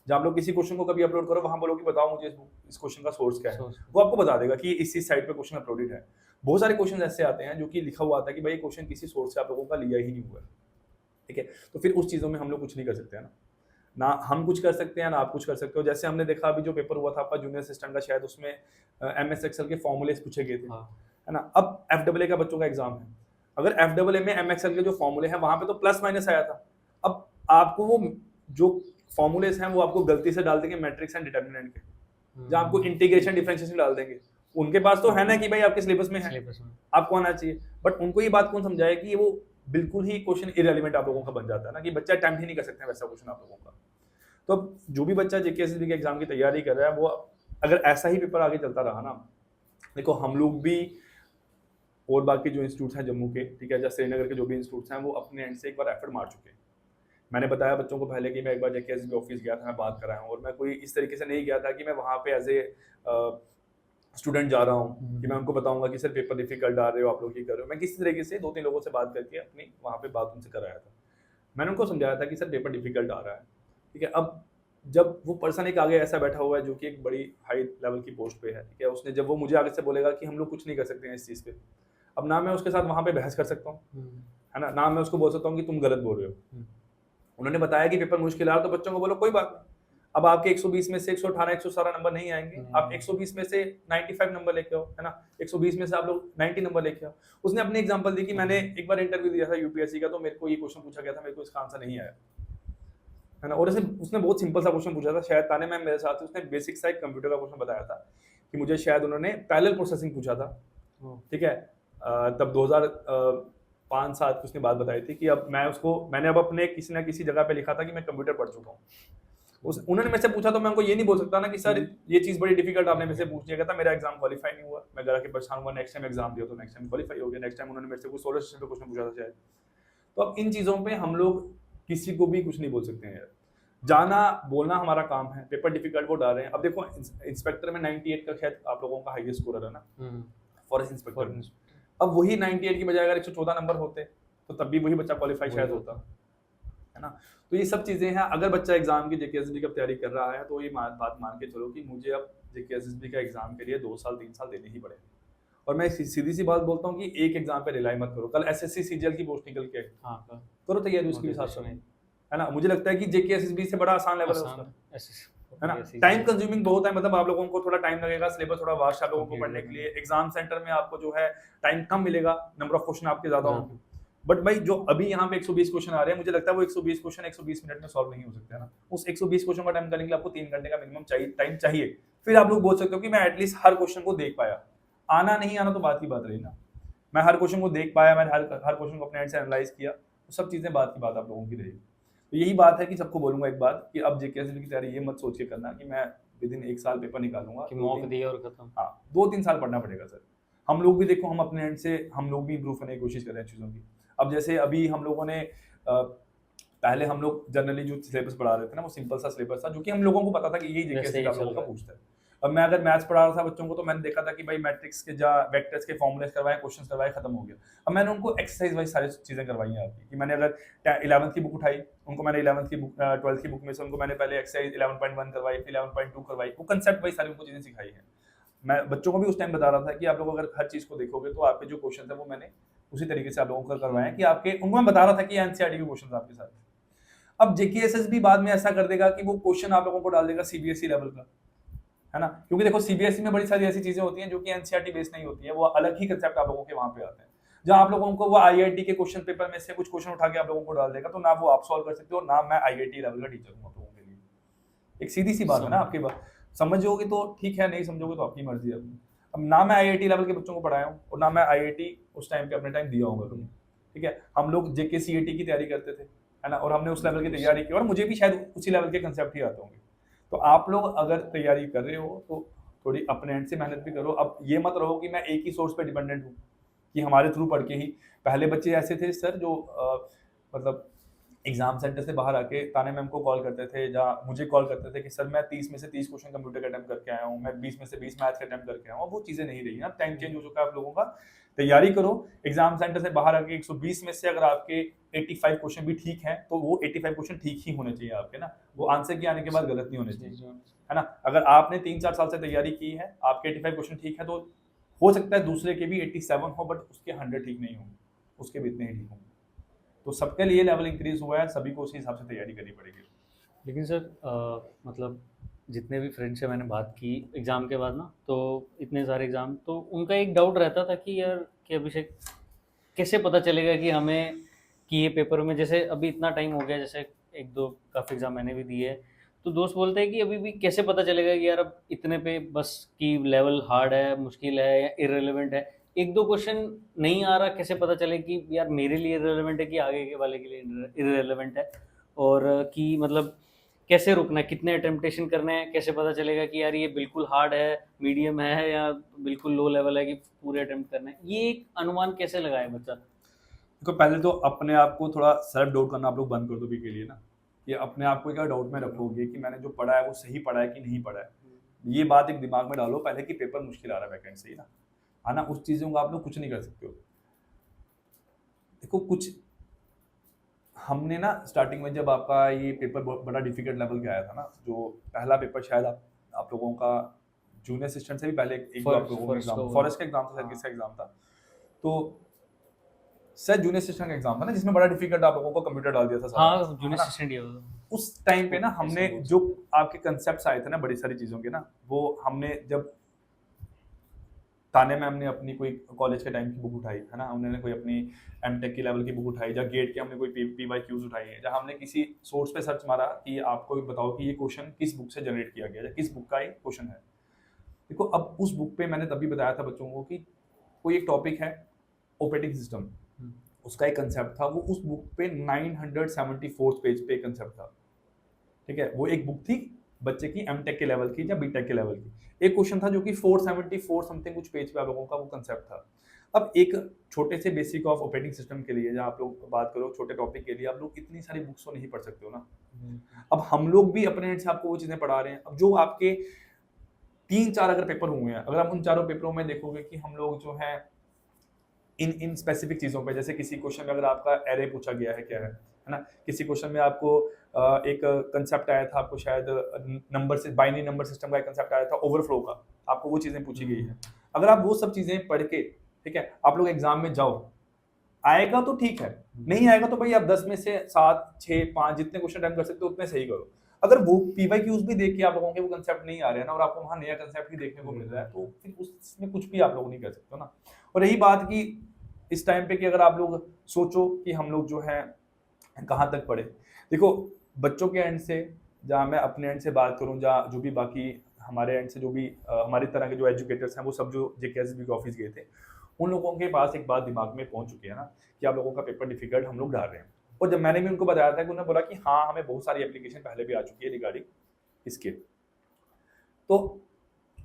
[SPEAKER 2] जब आप लोग किसी क्वेश्चन को कभी अपलोड करो, वहां बोलो कि बताओ मुझे इस क्वेश्चन का सोर्स क्या है, वो आपको बता देगा कि इस साइट पे क्वेश्चन अपलोडेड है। बहुत सारे क्वेश्चन ऐसे आते हैं जो कि लिखा हुआ आता है कि भाई ये क्वेश्चन किसी सोर्स से आप लोगों का लिया ही नहीं हुआ है, ठीक है। तो फिर उस चीजों में हम लोग कुछ नहीं कर सकते हैं ना हम कुछ कर सकते हैं ना आप कुछ कर सकते हो। जैसे हमने देखा अभी जो पेपर हुआ था आपका जूनियर असिस्टेंट का, शायद उसमें एमएस एक्सेल के फॉर्मूलेस पूछे गए थे, है ना। अब एफडब्ल्यूए का बच्चों का एग्जाम है, अगर एफडब्ल्यूए में एम एक्सेल के जो फॉर्मूले हैं वहां पे तो प्लस माइनस आया था। अब आपको वो जो फॉर्मूलेस हैं वो आपको गलती से डाल देंगे मैट्रिक्स एंड डिटर्मिनेंट के, जहां आपको इंटीग्रेशन डिफरेंशिएशन डाल देंगे। उनके पास तो है ना कि भाई आपके सिलेबस में है, आपको आना चाहिए, बट उनको ये बात कौन समझाए कि वो बिल्कुल ही क्वेश्चन इरेलीवेंट आप लोगों का बन जाता है ना, कि बच्चा अटेम्प्ट ही नहीं कर सकते वैसा क्वेश्चन आप लोगों का। तो जो भी बच्चा जेकेएसएसबी के एग्जाम की तैयारी कर रहा है, वो अगर ऐसा ही पेपर आगे चलता रहा ना, देखो हम लोग भी और बाकी जो इंस्टीट्यूट हैं जम्मू के, ठीक है, जैसे श्रीनगर के जो भी इंस्टीट्यूट हैं, वो अपने एंड से एक बार एफर्ट मार चुके हैं। मैंने बताया बच्चों को पहले कि मैं एक बार जेकेएसएसबी ऑफिस गया था, मैं बात कर रहा हूँ, और मैं कोई इस तरीके से नहीं गया था कि मैं वहाँ पे एज ए स्टूडेंट जा रहा हूँ कि मैं उनको बताऊंगा कि सर पेपर डिफिकल्ट आ रहे हो आप लोग, ये कर रहे हो। मैं किसी तरीके से 2-3 लोगों से बात करके अपनी वहाँ पे बात उनसे कराया था। मैंने उनको समझाया था कि सर पेपर डिफिकल्ट आ रहा है, ठीक है। अब जब वो पर्सन एक आगे ऐसा बैठा हुआ है जो कि एक बड़ी हाई लेवल की पोस्ट पे है, ठीक है, उसने जब वो मुझे आगे से बोलेगा कि हम लोग कुछ नहीं कर सकते हैं इस चीज़ पे, अब ना मैं उसके साथ वहाँ पे बहस कर सकता हूँ, है ना मैं उसको बोल सकता हूँ कि तुम गलत बोल रहे हो। उन्होंने बताया कि पेपर मुश्किल है, तो बच्चों को बोलो कोई बात नहीं, अब आपके 120 में से 118 117 नंबर नहीं आएंगे, आप 120 में से 95 नंबर लेके आओ, है ना, 120 में से आप लोग 90 नंबर लेके आओ। उसने अपनी एग्जांपल दी कि मैंने एक बार इंटरव्यू दिया था यूपीएससी का, तो मेरे को ये क्वेश्चन पूछा गया था, मेरे को इसका आंसर नहीं आया, है ना। और उसने बहुत सिंपल सा क्वेश्चन पूछा था, शायद ताने मैम मेरे साथ, उसने बेसिक सा एक कंप्यूटर का क्वेश्चन बताया था कि मुझे शायद उन्होंने पैरेलल प्रोसेसिंग पूछा था, ठीक है। तब 2005-7 उसने बात बताई थी कि अब मैंने अब अपने किसी ना किसी जगह पे लिखा था कि मैं कंप्यूटर पढ़ चुका हूँ। उन्होंने मेरे से पूछा, तो मैं उनको ये नहीं बोल सकता ना कि सर ये चीज़ बड़ी डिफिकल्ट आपने मेरे से पूछ लिया था, मेरा एग्जाम क्वालिफाई नहीं हुआ, मैं घर के परेशान हुआ, नेक्स्ट टाइम एग्जाम दिया तो नेक्स्ट टाइम क्वालिफाई हो गया, नेक्स्ट टाइम उन्होंने मेरे से कुछ सोलर सिस्टम पे क्वेश्चन पूछा था शायद। तो अब इन चीज़ों पे हम लोग किसी को भी कुछ नहीं बोल सकते हैं यार, जाना बोलना हमारा काम है। पेपर डिफिकल्ट वो डाल रहे हैं। अब देखो इंस्पेक्टर में 98 का शायद आप लोगों का हाईएस्ट स्कोर है ना, फॉरेस्ट इंस्पेक्टर। अब वही 98 की बजाय अगर 114 नंबर होते तो तब भी वही बच्चा क्वालिफाई शायद होता, है ना। तो ये सब चीजें हैं। अगर बच्चा एग्जाम की जेकेएसएसबी की तैयारी कर रहा है तो ये बात मान के चलो कि मुझे अब जेकेएसएसबी का एग्जाम के लिए 2 साल 3 साल देने ही पड़ेंगे। और मैं सीधी सी बात बोलता हूँ कि एक एग्जाम पे रिलाई मत करो। कल एसएससी सीजीएल की पोस्ट निकल के करो तैयारी उसकी भी साथ में, है ना। मुझे लगता है कि जेकेएसएसबी से बड़ा आसान लेवल है उसका, है ना। टाइम कंज्यूमिंग बहुत है, मतलब आप लोगों को थोड़ा टाइम लगेगा, सिलेबस थोड़ा वास्ट है लोगों को पढ़ने के लिए। एग्जाम सेंटर में आपको जो है टाइम कम मिलेगा, नंबर ऑफ क्वेश्चन आपके ज्यादा होंगे। बट भाई जो अभी यहाँ पे 120 क्वेश्चन आ रहे हैं, मुझे लगता है वो 120 क्वेश्चन 120 मिनट में सॉल्व नहीं हो सकते, है ना। उस 120 क्वेश्चन का टाइम करने के लिए आपको 3 घंटे का मिनिमम टाइम चाहिए। फिर आप लोग बोल सकते हो कि मैं एटलीस्ट हर क्वेश्चन को देख पाया। आना नहीं आना तो बात की बात रही ना। मैं हर क्वेश्चन को देख पाया, मैंने हर क्वेश्चन को अपने एंड से एनालाइज किया, तो सब चीज़ें बात की बात आप लोगों की रहेगी। तो यही बात है कि सबको बोलूँगा एक बात कि अब जेकेएसएसबी की तैयारी ये मत सोच के करना कि मैं विदिन 1 साल पेपर निकालूँगा,
[SPEAKER 1] कि
[SPEAKER 2] 2
[SPEAKER 1] मॉक
[SPEAKER 2] 3
[SPEAKER 1] दिया और खत्म।
[SPEAKER 2] हाँ, 2-3 साल पढ़ना पड़ेगा सर। हम लोग भी देखो, हम अपने एंड से हम लोग भी इम्प्रूव करने की कोशिश कर रहे हैं चीज़ों की। अब जैसे अभी हम लोगों ने पहले हम लोग जनरली जो सिलेबस पढ़ा रहे थे ना, वो सिंपल सा सिलेबस था, जो कि हम लोगों को पता था कि यही
[SPEAKER 1] वैसे
[SPEAKER 2] जेकेएसएसबी
[SPEAKER 1] ही
[SPEAKER 2] आप
[SPEAKER 1] चल
[SPEAKER 2] लोगों का
[SPEAKER 1] रहा है।
[SPEAKER 2] पूछता है। अब मैं अगर मैथ्स पढ़ा रहा था बच्चों को, तो मैंने देखा था कि भाई मैट्रिक्स के वेक्टर्स के फॉर्मूलेस करवाए, क्वेश्चंस करवाए, खत्म हो गया। अब मैंने उनको एक्सरसाइज वाइज सारी चीजें करवाई हैं आपकी, कि मैंने अगर 11th की बुक उठाई, उनको मैंने 11th की बुक 12th की बुक में से उनको मैंने पहले एक्सरसाइज 11.1 करवाई, फिर 11.2 करवाई, वो कंसेप्ट वाइज सारी उनको चीजें सिखाई है। मैं बच्चों को भी उस टाइम बता रहा था कि आप लोग अगर हर चीज को देखोगे तो आपके जो क्वेश्चन है वो मैंने उसी तरीके से आप लोगों को करवाए हैं, कि आपके उनको मैं बता रहा था कि एनसीईआरटी के क्वेश्चन आपके साथ। अब जेकेएसएसबी बाद में ऐसा कर देगा कि वो क्वेश्चन आप लोगों को डाल देगा सीबीएसई लेवल का, है ना, क्योंकि देखो सीबीएसई में बड़ी सारी ऐसी चीजें होती हैं जो कि एनसीईआरटी बेस्ड नहीं होती है, वो अलग ही कंसेप्ट आप लोगों के वहां पे आते हैं, जहां आप लोगों को वो आईआईटी के क्वेश्चन पेपर में से कुछ क्वेश्चन उठा के आप लोगों को डाल देगा, तो ना वो आप सॉल्व कर सकते हो, ना मैं आईआईटी लेवल का टीचर हूं आप लोगों के लिए। एक सीधी सी बात है ना, आपकी बात समझोगे तो ठीक है, नहीं समझोगे तो आपकी मर्जी है अपनी। अब ना मैं आईआईटी लेवल के बच्चों को पढ़ाया हूँ, और ना मैं आईआईटी उस टाइम पे अपने टाइम दिया होगा कभी, ठीक है। हम लोग जेके सीएटी की तैयारी करते थे, है ना, और हमने उस लेवल की तैयारी की, और मुझे भी शायद उसी लेवल के कंसेप्ट ही आते होंगे। तो आप लोग अगर तैयारी कर रहे हो तो थोड़ी अपने एंड से मेहनत भी करो। अब ये मत रहो कि मैं एक ही सोर्स पे डिपेंडेंट हूँ, कि हमारे थ्रू पढ़ के ही। पहले बच्चे ऐसे थे सर जो मतलब एग्जाम सेंटर से बाहर आके ताने मैम को कॉल करते थे, या मुझे कॉल करते थे कि सर मैं 30 में से 30 क्वेश्चन कंप्यूटर का अटेम्प्ट करके आया हूँ, मैं 20 में से 20 मैथ्स का अटेम्प्ट करके आया हूँ। वो चीज़ें नहीं रही ना, टाइम चेंज हो चुका है आप लोगों का। तैयारी करो, एग्जाम सेंटर से बाहर आके 120 में से अगर आपके 85 क्वेश्चन भी ठीक हैं, तो वो 85 क्वेश्चन ठीक ही होने चाहिए आपके ना, वो आंसर के आने के बाद गलत नहीं होने चाहिए, है ना। अगर आपने 3-4 साल से तैयारी की है, आपके 85 क्वेश्चन ठीक है, तो हो सकता है दूसरे के भी 87 हो, बट उसके 100 ठीक नहीं होंगे, उसके भी इतने ही ठीक होंगे। तो सबके लिए लेवल इंक्रीज हुआ है, सभी को उसी हिसाब से तैयारी करनी पड़ेगी।
[SPEAKER 1] लेकिन सर मतलब जितने भी फ्रेंड से मैंने बात की एग्ज़ाम के बाद ना, तो इतने सारे एग्ज़ाम, तो उनका एक डाउट रहता था कि यार, कि अभिषेक कैसे पता चलेगा कि हमें, कि ये पेपर में, जैसे अभी इतना टाइम हो गया, जैसे एक दो काफ़ी एग्ज़ाम मैंने भी दिए है, तो दोस्त बोलते हैं कि अभी भी कैसे पता चलेगा कि यार अब इतने पे बस कि लेवल हार्ड है, मुश्किल है या इररिलेवेंट है। एक दो क्वेश्चन नहीं आ रहा, कैसे पता चले कि यार मेरे लिए इररिलेवेंट है कि आगे के वाले के लिए इररिलेवेंट है, और कि मतलब कैसे रुकना है, कितने अटेम्प्टेशन करने हैं, कैसे पता चलेगा कि यार ये बिल्कुल हार्ड है, मीडियम है, या बिल्कुल लो लेवल है कि पूरे अटेम्प्ट करने हैं। ये एक अनुमान कैसे लगाए बच्चा?
[SPEAKER 2] देखो, पहले तो अपने आप को थोड़ा सेल्फ डाउट करना आप लोग बंद कर दो भी के लिए ना, कि अपने आप को क्या डाउट में रखोगे कि मैंने जो पढ़ा है वो सही पढ़ा है कि नहीं पढ़ा है। ये बात एक दिमाग में डालो पहले कि पेपर मुश्किल आ रहा है बैकेंड से ही ना, है ना। उस चीज़ों को आप लोग कुछ नहीं कर सकते हो। देखो, कुछ हमने ना स्टार्टिंग में जब आपका ये पेपर बड़ा डिफिकल्ट लेवल का आया था ना, जो पहला पेपर शायद आप लोगों का जूनियर असिस्टेंट से भी पहले एक दो आप लोगों का एग्जाम, फॉरेस्ट का एग्जाम था, सर किसका एग्जाम था, तो सर जूनियर असिस्टेंट का एग्जाम था ना, जिसमें बड़ा डिफिकल्ट आप लोगों को कंप्यूटर डाल दिया था सारा,
[SPEAKER 1] हाँ,
[SPEAKER 2] है
[SPEAKER 1] जूनियर
[SPEAKER 2] ना।
[SPEAKER 1] असिस्टेंट ही होता।
[SPEAKER 2] उस टाइम पे ना हमने
[SPEAKER 1] ऐसा बोल
[SPEAKER 2] जो आपके कंसेप्ट आए थे ना बड़ी सारी चीजों के ना, वो हमने जब ताने में हमने अपनी कोई कॉलेज के टाइम की बुक उठाई, है ना, हमने कोई अपनी एमटेक की लेवल की बुक उठाई, या गेट के हमने कोई पीवाईक्यूज उठाई है, जहाँ हमने किसी सोर्स पे सर्च मारा कि आपको बताओ कि ये क्वेश्चन किस बुक से जनरेट किया गया है, किस बुक का ये क्वेश्चन है। देखो, अब उस बुक पे मैंने तभी बताया था बच्चों को कि कोई एक टॉपिक है ऑपरेटिंग सिस्टम, उसका एक कंसेप्ट था, वो उस बुक पे 974 पेज पे कंसेप्ट था, ठीक है। वो एक बुक थी बच्चे की एमटेक के लेवल की या बीटेक के लेवल की। एक क्वेश्चन था जो कि 474 समथिंग कुछ पेज पे आप लोगों का वो कंसेप्ट था। अब एक छोटे से बेसिक ऑफ ऑपरेटिंग सिस्टम के लिए, जहाँ आप लोग बात करो छोटे टॉपिक के लिए, आप लोग इतनी सारी बुक्स तो नहीं पढ़ सकते हो ना। अब हम लोग भी अपने एंड से आपको वो चीजें पढ़ा रहे हैं। अब जो आपके 3-4 अगर पेपर हुए हैं, अगर आप उन चारों पेपरों में देखोगे कि हम लोग जो है इन स्पेसिफिक चीज़ों पे, जैसे किसी क्वेश्चन में अगर आपका एरे पूछा गया है क्या है ना, किसी क्वेश्चन में आपको एक कंसेप्ट आया था, आपको शायद नंबर से बाइनरी नंबर सिस्टम का एक कंसेप्ट आया था ओवरफ्लो का, आपको वो चीज़ें पूछी गई है। अगर आप वो सब चीज़ें पढ़ के, ठीक है, आप लोग एग्जाम में जाओ, आएगा तो ठीक है, नहीं आएगा तो भाई आप 10 में से 7, 6, 5 जितने क्वेश्चन अटेम्प्ट कर सकते हो उतने सही करो। अगर वो पीवाईक्यूज भी देख के आप लोगों के वो कंसेप्ट नहीं आ रहे हैं ना, और आपको वहाँ नया कंसेप्ट ही देखने को मिल रहा है, तो फिर उसमें कुछ भी आप लोग नहीं कर सकते ना। और रही बात कि इस टाइम पे कि अगर आप लोग सोचो कि हम लोग जो है कहाँ तक पढ़े, देखो बच्चों के एंड से, जहाँ मैं अपने एंड से बात करूँ, जहाँ जो भी बाकी हमारे एंड से जो भी हमारी तरह के जो एजुकेटर्स हैं, वो सब जो जेकेएसबी के ऑफिस गए थे, उन लोगों के पास एक बात दिमाग में पहुंच चुकी है ना कि आप लोगों का पेपर डिफिकल्ट हम लोग डाल रहे हैं। और जब मैंने भी उनको बताया था कि उन्होंने बोला कि हाँ हमें बहुत सारी एप्लीकेशन पहले भी आ चुकी है रिगार्डिंग इसके, तो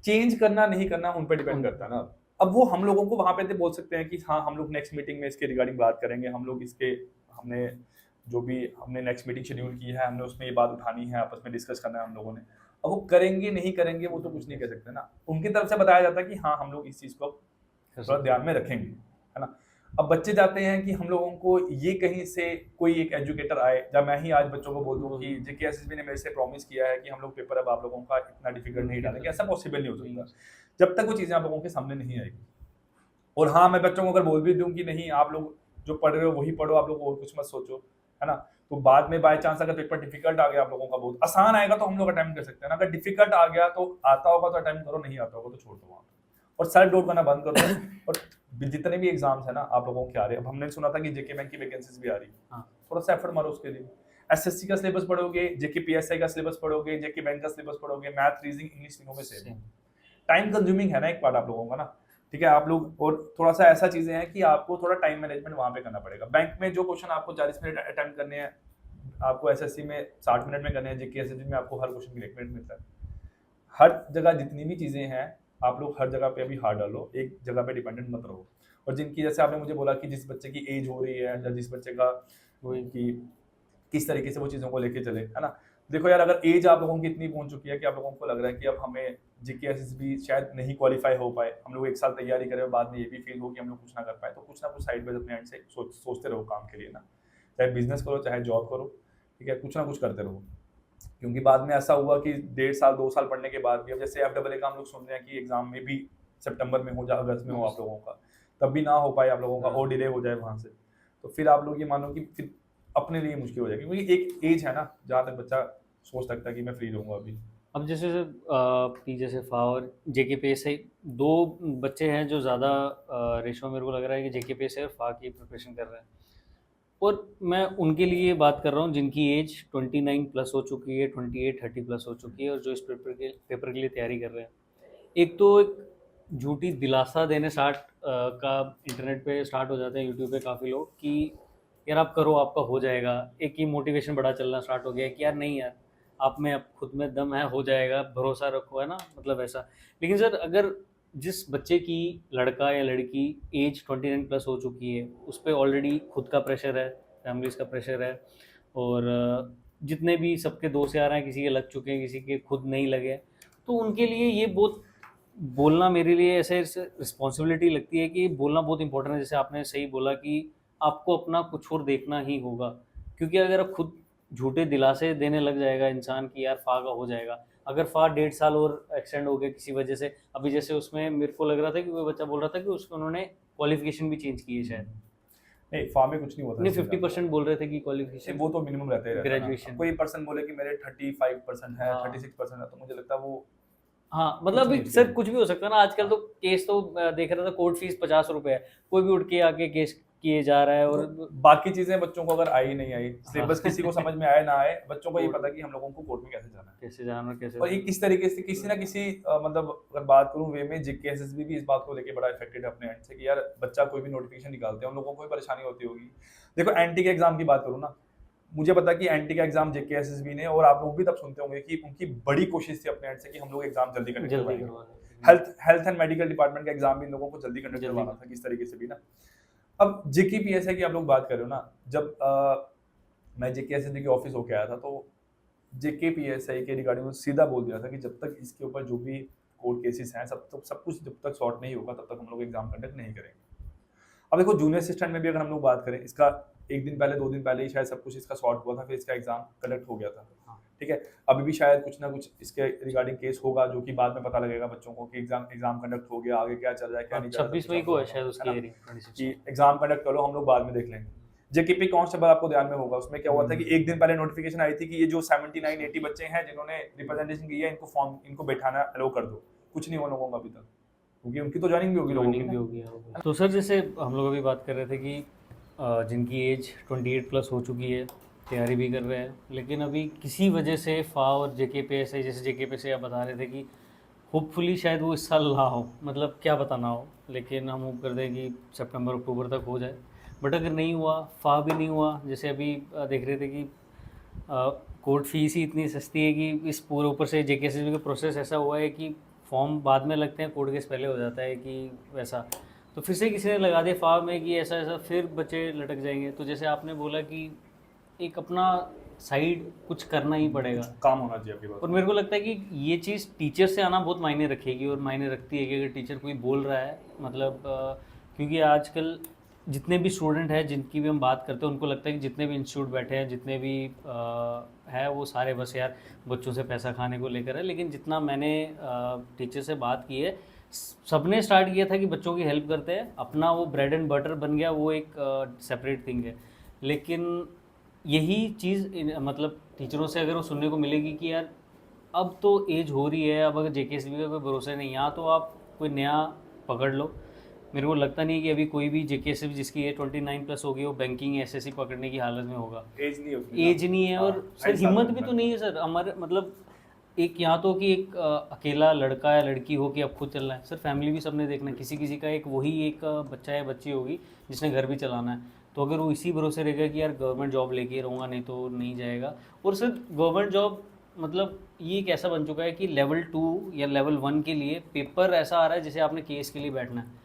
[SPEAKER 2] चेंज करना नहीं करना उन पर डिपेंड करता है ना। अब वो हम लोगों को वहां पे बोल सकते हैं कि हाँ हम लोग नेक्स्ट मीटिंग में इसके रिगार्डिंग बात करेंगे, हम लोग इसके हमने जो भी हमने नेक्स्ट मीटिंग शेड्यूल की है हमने उसमें ये बात उठानी है, आपस में डिस्कस करना है हम लोगों ने। अब वो करेंगे नहीं करेंगे वो तो कुछ नहीं कह सकते ना, उनकी तरफ से बताया जाता है कि हाँ हम लोग इस चीज को थोड़ा ध्यान में रखेंगे, है ना। अब बच्चे चाहते हैं कि हम लोगों को ये कहीं से कोई एक एजुकेटर आए, जब मैं ही आज बच्चों को बोल दूं कि जेकेएसएसबी ने मेरे से प्रॉमिस किया है कि हम लोग पेपर अब आप लोगों का इतना डिफिकल्ट नहीं डालेंगे, ऐसा पॉसिबल नहीं हो सकता जब तक वो चीजें आप लोगों के सामने नहीं आएगी। और हाँ मैं बच्चों को अगर बोल भी दूं कि नहीं आप लोग जो पढ़ रहे हो वही पढ़ो, आप लोग और कुछ मत सोचो, है ना, तो बाद में बाय चांस अगर पेपर डिफिकल्ट आ गया आप लोगों का, बहुत आसान आएगा तो हम लोग अटेम्प्ट कर सकते हैं ना, अगर डिफिकल्ट आ गया तो आता होगा तो अटेम्प्ट करो, नहीं आता होगा तो छोड़ दो वहाँ पे और सेल्फ डाउट करना बंद कर दो। और जितने भी एग्जाम्स है ना आप लोगों के आ रहे हैं, अब हमने सुना था कि जेके बैंक की वैकेंसीज भी आ रही है, थोड़ा सा एफर्ट मारो उसके लिए। एसएससी का सिलेबस पढ़ोगे, जेके पीएसआई का सिलेबस पढ़ोगे, जेके बैंक का सिलेबस पढ़ोगे, मैथ रीजनिंग इंग्लिश तीनों में सेम। टाइम कंज्यूमिंग है ना एक पार्ट आप लोगों का ना, ठीक है आप लोग, और थोड़ा सा ऐसा चीजें हैं कि आपको थोड़ा टाइम मैनेजमेंट वहां पे करना पड़ेगा। बैंक में जो क्वेश्चन आपको 40 मिनट अटेम्प्ट करने हैं आपको एसएससी में 60 मिनट में करने हैं, जेके एसएससी में आपको हर क्वेश्चन के लिए 1 मिनट मिलता है। हर जगह जितनी भी चीजें हैं आप लोग हर जगह पे अभी हाथ डालो, एक जगह पे डिपेंडेंट मत रहो। और जिनकी जैसे आपने मुझे बोला कि जिस बच्चे की एज हो रही है या जिस बच्चे का वही कि किस तरीके से वो चीज़ों को लेके चले, है ना। देखो यार अगर एज आप लोगों की इतनी पहुंच चुकी है कि आप लोगों को लग रहा है कि अब हमें जेकेएसएसबी शायद नहीं क्वालिफाई हो पाए, हम लोग 1 साल तैयारी करें और बाद में ये भी फील हो कि हम लोग कुछ ना कर पाए, तो कुछ ना कुछ साइड बाय अपने एंड से सोचते रहो काम के लिए ना, चाहे बिजनेस करो चाहे जॉब करो, ठीक है, कुछ ना कुछ करते रहो। क्योंकि बाद में ऐसा हुआ कि 1.5 साल 2 साल पढ़ने के बाद भी, अब जैसे एफडब्ल्यूए का हम लोग सुन रहे हैं कि एग्जाम में भी सितंबर में हो जाए, अगस्त में हो आप लोगों का, तब भी ना हो पाए आप लोगों का और डिले हो जाए वहां से, तो फिर आप लोग ये मानो कि फिर अपने लिए मुश्किल हो जाएगी, क्योंकि एक एज है ना जहाँ तक बच्चा सोच सकता है कि मैं फ्री रहूंगा अभी।
[SPEAKER 1] अब जैसे सर पी जैसे फा और जेके पे से दो बच्चे हैं जो ज़्यादा रेशो मेरे को लग रहा है कि जेके पे से और फा की प्रिपरेशन कर रहे हैं, और मैं उनके लिए बात कर रहा हूँ जिनकी एज 29 प्लस हो चुकी है, 28-30 प्लस हो चुकी है और जो इस पेपर के लिए तैयारी कर रहे हैं। एक तो एक झूठी दिलासा देने का इंटरनेट पे स्टार्ट हो जाते हैं, यूट्यूब पे काफ़ी लोग कि यार आप करो आपका हो जाएगा, एक ही मोटिवेशन बड़ा चलना स्टार्ट हो गया है कि यार नहीं यार आप में अब खुद में दम है, हो जाएगा, भरोसा रखो, है ना, मतलब ऐसा। लेकिन सर अगर जिस बच्चे की, लड़का या लड़की एज 29 प्लस हो चुकी है, उस पर ऑलरेडी खुद का प्रेशर है, फैमिलीज का प्रेशर है, और जितने भी सबके दोस्त यार हैं किसी के लग चुके हैं किसी के खुद नहीं लगे, तो उनके लिए ये बहुत बोलना मेरे लिए ऐसे रिस्पॉन्सिबिलिटी लगती है कि बोलना बहुत इंपॉर्टेंट है। जैसे आपने सही बोला कि आपको अपना कुछ और देखना ही होगा, क्योंकि अगर आप खुद झूठे दिलासे देने लग जाएगा इंसान की यार फा का हो जाएगा, अगर फा 1.5 साल और एक्सटेंड हो गया किसी वजह से, अभी जैसे उसमें मेरे को लग रहा था कि वो बच्चा बोल रहा था कि उसको उन्होंने क्वालिफिकेशन भी चेंज की है शायद,
[SPEAKER 2] नहीं फॉर्म में कुछ नहीं होता
[SPEAKER 1] नहीं 50% बोल रहे थे कि क्वालिफिकेशन,
[SPEAKER 2] वो तो मिनिमम रहता ही रहता है ना।
[SPEAKER 1] ग्रेजुएशन,
[SPEAKER 2] कोई पर्सन बोले कि मेरे 35% है,
[SPEAKER 1] हाँ
[SPEAKER 2] 36% है, तो मुझे लगता है वो
[SPEAKER 1] हाँ, मतलब
[SPEAKER 2] कुछ
[SPEAKER 1] अभी
[SPEAKER 2] नहीं
[SPEAKER 1] सर कुछ भी हो सकता है ना आजकल, तो केस तो देख रहा था कोर्ट फीस 50 रुपए है, कोई भी उठ के आके केस किए जा रहा है, और
[SPEAKER 2] तो बाकी चीजें बच्चों को अगर आई नहीं आई, सिलेबस
[SPEAKER 1] हाँ
[SPEAKER 2] किसी को समझ में आए ना आए, बच्चों को ये
[SPEAKER 1] कोर्ट
[SPEAKER 2] पता कि हम लोगों को कोर्ट में कैसे जाना है।
[SPEAKER 1] कैसे जाना कैसे
[SPEAKER 2] और ये किस तरीके से किसी ना किसी मतलब अगर बात करूं वे में, जेकेएसएसबी भी इस बात को लेके बड़ा इफेक्टेड है अपने एंड से कि यार बच्चा कोई भी नोटिफिकेशन निकालते हैं उन लोगों को भी परेशानी होती होगी। देखो एनटी के एग्जाम की बात करूं ना, मुझे पता कि एनटी का एग्जाम जेकेएसएसबी ने, और आप लोग भी तब सुनते होंगे कि उनकी बड़ी कोशिश थी अपने एंड से कि हम लोग एग्जाम जल्दी कंडक्ट
[SPEAKER 1] जल्दी
[SPEAKER 2] करवाएंगे।
[SPEAKER 1] करवा
[SPEAKER 2] हेल्थ एंड मेडिकल डिपार्टमेंट का एग्जाम भी इन लोगों को जल्दी कंडक्ट
[SPEAKER 1] जल्दी
[SPEAKER 2] करवाना था किस तरीके से भी ना। अब जेके पीएसआई की आप लोग बात कर रहे हो ना, जब मैं जेकेएसएसबी के ऑफिस होके आया था तो जेके पीएसआई के रिगार्डिंग सीधा बोल दिया था कि जब तक इसके ऊपर जो भी कोर्ट केसेस हैं सब कुछ जब तक सॉर्ट नहीं होगा तब तक हम लोग एग्जाम कंडक्ट नहीं करेंगे। अब देखो जूनियर असिस्टेंट में भी अगर हम लोग बात करें, इसका 1 दिन पहले 2 दिन पहले ही शायद सब कुछ इसका सॉर्ट हुआ था, फिर इसका एग्जाम कंडक्ट हो गया था, ठीक है। अभी भी शायद कुछ ना कुछ इसके रिगार्डिंग केस होगा जो कि बाद में पता लगेगा बच्चों को कि एग्जाम कंडक्ट हो गया, आगे क्या चल रहा है क्या नहीं चल रहा है,
[SPEAKER 1] 26 मई को है शायद उसकी हेयरिंग,
[SPEAKER 2] कि एग्जाम कंडक्ट करो हम लोग बाद में देख लेंगे। जेकेपी कांस्टेबल आपको ध्यान में होगा, उसमें क्या हुआ था कि 1 दिन पहले नोटिफिकेशन आई थी कि ये जो 79-80 बच्चे हैं जिन्होंने रिप्रेजेंटेशन की है इनको बैठाना अलो कर दो, कुछ नहीं हुआ लोगों का अभी तक, क्योंकि उनकी तो ज्वाइनिंग भी होगी लोगों की ना।
[SPEAKER 1] तो सर जैसे हम लोग अभी बात कर रहे थे कि जिनकी एज 28 प्लस हो चुकी है, तैयारी भी कर रहे हैं, लेकिन अभी किसी वजह से फा और जेके पे से, जैसे जेके पे से आप बता रहे थे कि होपफुली शायद वो इस साल ना हो, मतलब क्या बताना हो, लेकिन हम होप कर दें कि सितंबर अक्टूबर तक हो जाए। बट अगर नहीं हुआ, भी नहीं हुआ, जैसे अभी देख रहे थे कि कोर्ट फीस ही इतनी सस्ती है कि इस पूरे ऊपर से जेकेएसएसबी का प्रोसेस ऐसा हुआ है कि फॉर्म बाद में लगते हैं, कोर्ट केस पहले हो जाता है कि वैसा। तो फिर से किसी ने लगा दिया फॉर्म में कि ऐसा ऐसा, फिर बच्चे लटक जाएंगे। तो जैसे आपने बोला कि एक अपना साइड कुछ करना ही पड़ेगा।
[SPEAKER 2] काम होना चाहिए आपकी
[SPEAKER 1] और
[SPEAKER 2] बात।
[SPEAKER 1] मेरे को लगता है कि ये चीज़ टीचर से आना बहुत मायने रखेगी, और मायने रखती है कि अगर टीचर कोई बोल रहा है, मतलब क्योंकि आजकल जितने भी स्टूडेंट हैं जिनकी भी हम बात करते हैं, उनको लगता है कि जितने भी इंस्टीट्यूट बैठे हैं, जितने भी है, वो सारे बस यार बच्चों से पैसा खाने को लेकर है। लेकिन जितना मैंने टीचर से बात की है, सबने स्टार्ट किया था कि बच्चों की हेल्प करते हैं, अपना वो ब्रेड एंड बटर बन गया, वो एक सेपरेट थिंग है। लेकिन यही चीज़ मतलब टीचरों से अगर वो सुनने को मिलेगी कि यार अब तो एज हो रही है, अब अगर जेकेएसबी का कोई भरोसा नहीं, यहाँ तो आप कोई नया पकड़ लो। मेरे को लगता नहीं है कि अभी कोई भी जेकेएसबी जिसकी एज 29 प्लस होगी वो बैंकिंग एसएससी पकड़ने की हालत में होगा।
[SPEAKER 2] एज नहीं होती ना।
[SPEAKER 1] एज नहीं है,
[SPEAKER 2] हाँ,
[SPEAKER 1] और सर
[SPEAKER 2] 28 साल
[SPEAKER 1] हिम्मत
[SPEAKER 2] का
[SPEAKER 1] भी तो
[SPEAKER 2] बंदा।
[SPEAKER 1] नहीं है सर हमारे, मतलब एक यहाँ तो कि एक अकेला लड़का या लड़की हो कि अब खुद चलना है, सर फैमिली भी सबने देखना है, किसी किसी का एक वही एक बच्चा या बच्ची होगी जिसने घर भी चलाना है। तो अगर वो इसी भरोसे रहेगा कि यार गवर्नमेंट जॉब लेके रहूँगा, नहीं तो नहीं जाएगा। और सर गवर्नमेंट जॉब मतलब ये एक ऐसा बन चुका है कि लेवल 2 या लेवल 1 के लिए पेपर ऐसा आ रहा है जैसे आपने केस के लिए बैठना है,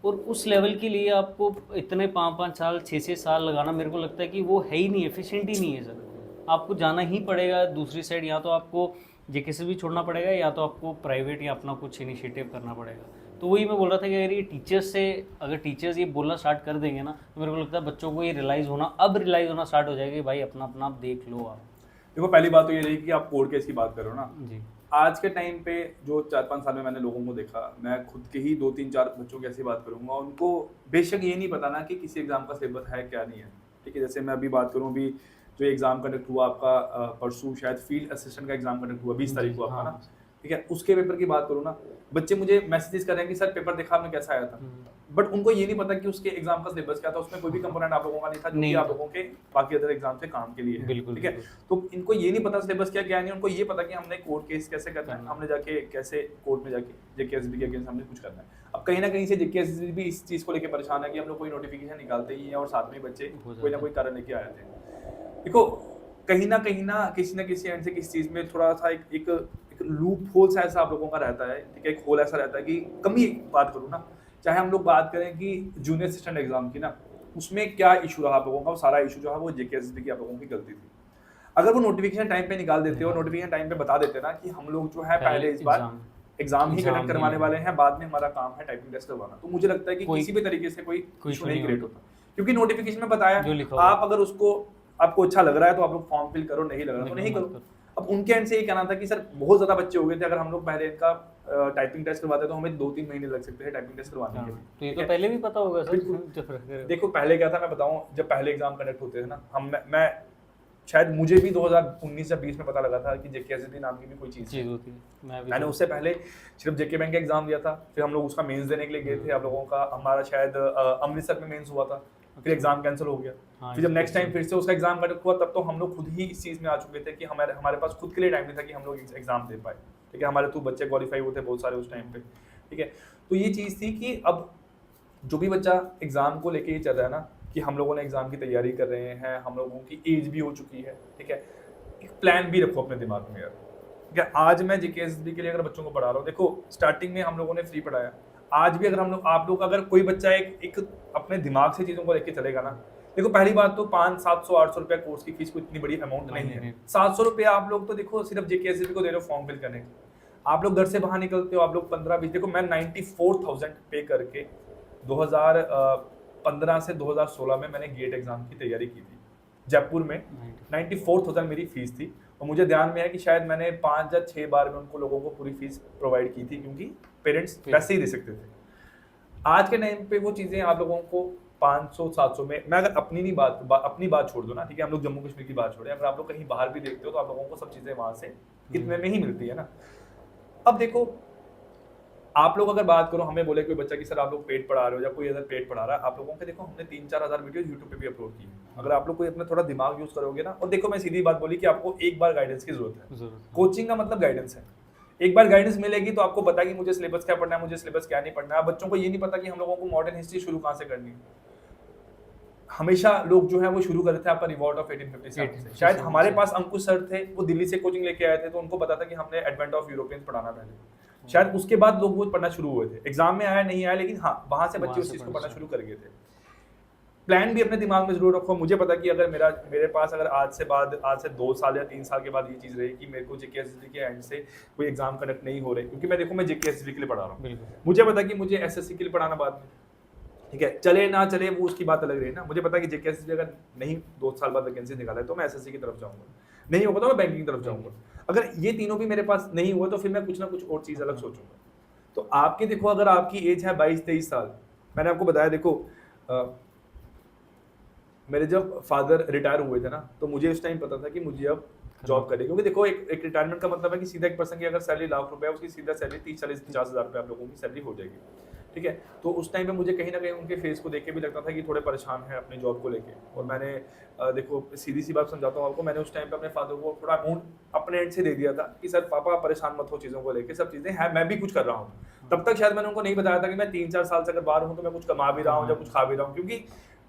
[SPEAKER 1] और उस लेवल के लिए आपको इतने 5-5 साल 6-6 साल लगाना, मेरे को लगता है कि वो है ही नहीं, एफिशिएंट ही नहीं है सर। आपको जाना ही पड़ेगा दूसरी साइड, या तो आपको जेकेएसएस भी छोड़ना पड़ेगा, या तो आपको प्राइवेट या अपना कुछ इनिशिएटिव करना पड़ेगा। तो वही मैं बोल रहा था कि अगर ये टीचर्स से, अगर टीचर्स ये बोलना स्टार्ट कर देंगे ना, तो मेरे को लगता है बच्चों को ये रियलाइज़ होना, अब रियलाइज़ होना स्टार्ट हो जाएगा कि भाई अपना अपना आप देख लो आप।
[SPEAKER 2] देखो पहली बात तो ये रही कि आप कोर्ट केस की बात करो ना।
[SPEAKER 1] जी।
[SPEAKER 2] आज के टाइम पे जो 4-5 साल में मैंने लोगों को देखा, मैं खुद के ही 2-3-4 बच्चों की ऐसी बात करूंगा, उनको बेशक ये नहीं पता ना कि किसी एग्जाम का सिलेबस है क्या नहीं है। ठीक है, जैसे मैं अभी बात करूं, अभी जो एग्जाम कंडक्ट हुआ आपका परसों, शायद फील्ड असिस्टेंट का एग्जाम कंडक्ट हुआ 20 तारीख को आपका
[SPEAKER 1] हाँ।
[SPEAKER 2] ना। ठीक है, उसके पेपर की बात करूँ ना, बच्चे मुझे मैसेजेस कर रहे हैं कि सर पेपर देखा आपने कैसा आया था। बट उनको ये नहीं पता कि उसके एग्जाम का सिलेबस क्या था, उसमें कोई भी कंपोनेंट आप लोगों का नहीं था जो कि
[SPEAKER 1] नहीं
[SPEAKER 2] आप
[SPEAKER 1] था।
[SPEAKER 2] लोगों के बाकी अदर एग्जाम से काम के लिए है।
[SPEAKER 1] बिल्कुल
[SPEAKER 2] ठीक है,
[SPEAKER 1] बिल्कुल।
[SPEAKER 2] तो इनको ये नहीं पता सिलेबस क्या क्या नहीं, उनको ये पता कि हमने कोर्ट केस कैसे करना है,
[SPEAKER 1] करना।
[SPEAKER 2] हमने जाके कैसे कोर्ट में जाके जेकेएसबी के अगेंस्ट हमने कुछ करना है। अब कहीं ना कहीं से जेकेएसबी भी इस चीज को लेकर परेशान है कि हम लोग कोई नोटिफिकेशन निकालते ही हैं और साथ में बच्चे
[SPEAKER 1] हो
[SPEAKER 2] कोई ना
[SPEAKER 1] जाता
[SPEAKER 2] कोई कारण लेके आ जाते हैं। देखो कहीं ना किसी ना किसी एंड से किसी चीज में थोड़ा सा एक लूप होल सा ऐसा आप लोगों का रहता है। ठीक है, एक होल ऐसा रहता है कि कमी बात करूँ ना, चाहे हम लोग बात करें कि जूनियर असिस्टेंट एग्जाम की ना, उसमें क्या इशू रहा आप लोगों का, वो सारा इशू जो है वो जेकेएसबी की आप लोगों की गलती थी। अगर वो नोटिफिकेशन टाइम पे निकाल देते और नोटिफिकेशन टाइम पे बता देते ना कि हम लोग जो है पहले इस बार एग्जाम ही
[SPEAKER 1] एग्जाम
[SPEAKER 2] कंडक्ट
[SPEAKER 1] ही
[SPEAKER 2] करवाने
[SPEAKER 1] लेंगे।
[SPEAKER 2] वाले हैं, बाद में हमारा काम है टाइपिंग टेस्ट करवाना, तो मुझे लगता है कि
[SPEAKER 1] कोई-
[SPEAKER 2] किसी भी तरीके से कोई
[SPEAKER 1] कोई
[SPEAKER 2] इशू
[SPEAKER 1] issue
[SPEAKER 2] नहीं
[SPEAKER 1] नहीं
[SPEAKER 2] क्रिएट
[SPEAKER 1] होता।
[SPEAKER 2] होता, क्योंकि नोटिफिकेशन में बताया
[SPEAKER 1] जो लिखा हुआ
[SPEAKER 2] आप अगर उसको आपको अच्छा लग रहा है तो आप लोग फॉर्म फिल करो, नहीं लग रहा तो
[SPEAKER 1] नहीं,
[SPEAKER 2] नहीं
[SPEAKER 1] मत
[SPEAKER 2] करो।
[SPEAKER 1] करो।
[SPEAKER 2] अब उनके एंड से ये कहना था कि सर बहुत ज्यादा बच्चे हो गए थे, अगर हम लोग पहले इनका टाइपिंग टेस्ट करवाते तो हमें 2-3 महीने लग सकते थे टाइपिंग टेस्ट करवाने के लिए।
[SPEAKER 1] तो ये
[SPEAKER 2] ठीक
[SPEAKER 1] तो
[SPEAKER 2] है?
[SPEAKER 1] पहले भी पता होगा सर।
[SPEAKER 2] बिल्कुल।
[SPEAKER 1] जो
[SPEAKER 2] देखो पहले क्या था मैं बताऊं, जब पहले एग्जाम कंडक्ट होते थे ना, मैं शायद मुझे भी 2019 या 20 में पता लगा था कि जेकेएसबी नाम की भी कोई चीज
[SPEAKER 1] चीज़ होती है।
[SPEAKER 2] मैंने उससे पहले सिर्फ जेके बैंक का एग्जाम दिया था, फिर हम लोग उसका मेंस देने के लिए गए थे। आप लोगों का हमारा शायद अमृतसर में मेंस हुआ था, फिर एग्जाम कैंसिल हो गया।
[SPEAKER 1] हाँ,
[SPEAKER 2] फिर जब
[SPEAKER 1] इस
[SPEAKER 2] नेक्स्ट टाइम
[SPEAKER 1] से-
[SPEAKER 2] फिर से उसका एग्जाम कंडक्ट हुआ, तब तो हम लोग खुद ही इस चीज में आ चुके थे कि हमारे हमारे पास खुद के लिए टाइम नहीं था कि हम लोग एग्जाम दे पाए। ठीक है, हमारे तो बच्चे क्वालिफाई हुए थे बहुत सारे उस टाइम पे। ठीक है, तो ये चीज थी कि अब जो भी बच्चा एग्जाम को लेके ये चल रहा है ना कि हम लोगों ने एग्जाम की तैयारी कर रहे हैं, हम लोगों की एज भी हो चुकी है। ठीक है, एक प्लान भी रखो अपने दिमाग में यार। ठीक है, आज मैं जेकेएसबी के लिए अगर बच्चों को पढ़ा रहा हूँ, देखो स्टार्टिंग में हम लोगों ने फ्री पढ़ाया, आज भी अगर हम लोग आप लोग अगर कोई बच्चा एक अपने दिमाग से चीजों को लेके चलेगा ना, देखो पहली बात तो 500-700-800 रुपया कोर्स की फीस कोई इतनी बड़ी अमाउंट नहीं है। 700 रुपया आप लोग तो देखो सिर्फ जेकेएसबी को दे रहे हो फॉर्म फिल करने के। आप लोग घर से बाहर निकलते हो, आप लोग 15-20, देखो मैं 94,000 पे करके 2015 से 2016 में मैंने गेट एग्जाम की तैयारी की थी जयपुर में। 94,000 मेरी फीस थी, और मुझे ध्यान में है कि शायद मैंने 5 या 6 बार में उनको लोगों को पूरी फीस प्रोवाइड की थी, क्योंकि पेरेंट्स वैसे ही दे सकते थे। आज के टाइम पे वो चीजें आप लोगों को 500-700 में, मैं अगर अपनी बात छोड़ दो ना, ठीक है, हम लोग जम्मू कश्मीर की बात छोड़े, अगर आप लोग कहीं बाहर भी देखते हो तो आप लोगों को सब चीजें वहां से इतने में ही मिलती है ना। अब देखो आप लोग अगर बात करो, हमें बोले कोई बच्चा कि सर आप लोग पेड पढ़ा रहे हो या कोई अदर पेड पढ़ा रहा है, आप लोगों के देखो हमने 3-4 हज़ार वीडियो यूट्यूब पे भी अपलोड की है। अगर आप लोग कोई अपना थोड़ा दिमाग यूज करोगे ना, और देखो मैं सीधी बात बोली कि आपको एक बार गाइडेंस की जरूरत है। कोचिंग का मतलब गाइडेंस है। एक बार गाइडेंस मिलेगी तो आपको पता है कि मुझे सिलेबस क्या पढ़ना है, मुझे सिलेबस क्या नहीं पढ़ना है। बच्चों को ये नहीं पता कि हम लोगों को मॉडर्न हिस्ट्री शुरू कहाँ से करनी है। हमेशा लोग जो है वो शुरू कर रहे थे आपका रिवॉल्ट ऑफ 1857 से। शायद हमारे पास अंकुश सर थे, वो दिल्ली से कोचिंग लेके आए थे, तो उनको पता था कि हमने एडवेंट ऑफ यूरोपियंस पढ़ाना पहले। शायद उसके बाद लोग वो पढ़ना शुरू हुए थे। एग्जाम में आया नहीं आया, लेकिन हाँ वहां से बच्चे उस चीज को पढ़ना शुरू कर गए थे। प्लान भी अपने दिमाग में जरूर रखो। मुझे पता कि अगर मेरे पास अगर आज से 2 साल या 3 साल के बाद ये चीज़ रही कि मेरे को जेकेएसएसबी के एंड से कोई एग्जाम कंडक्ट नहीं हो रहे, क्योंकि मैं जेकेएसएसबी के लिए पढ़ा रहा हूँ। मुझे पता कि मुझे एसएससी के लिए पढ़ाना बाद में, ठीक है, चले ना चले वो उसकी बात अलग रही ना। मुझे पता कि जेकेएसएसबी अगर नहीं 2 साल बाद वैकेंसी निकाला है तो मैं एसएससी की तरफ जाऊंगा, नहीं होगा तो मैं बैंकिंग की तरफ जाऊंगा। अगर ये तीनों भी मेरे पास नहीं हुआ तो फिर मैं कुछ ना कुछ और चीज़ अलग सोचूंगा। तो आपकी देखो, अगर आपकी एज है 22-23 साल, मैंने आपको बताया देखो मेरे जब फादर रिटायर हुए थे ना, तो मुझे उस टाइम पता था कि मुझे अब जॉब करनी, क्योंकि देखो एक रिटायरमेंट का मतलब है कि सीधा एक पर्सन की अगर सैलरी ₹1,00,000 है, उसकी सीधा सैलरी 30-40-50 हज़ार रुपये आप लोगों की सैलरी हो जाएगी, ठीक है। तो उस टाइम पे मुझे कहीं ना कहीं उनके फेस को देख के भी लगता था कि थोड़े परेशान है अपनी जॉब को लेके। और मैंने देखो सीधी सी बात समझाता हूँ आपको, मैंने उस टाइम पे अपने फादर को थोड़ा अमाउंट अपने एंड से दे दिया था कि सर पापा परेशान मत हो चीज़ों को लेके, सब चीज़ें हैं, मैं भी कुछ कर रहा हूँ। तब तक शायद मैंने उनको नहीं बताया था कि मैं 3-4 साल से अगर बाहर हूँ तो मैं कुछ कमा भी रहा हूँ या कुछ खा भी रहा हूँ, क्योंकि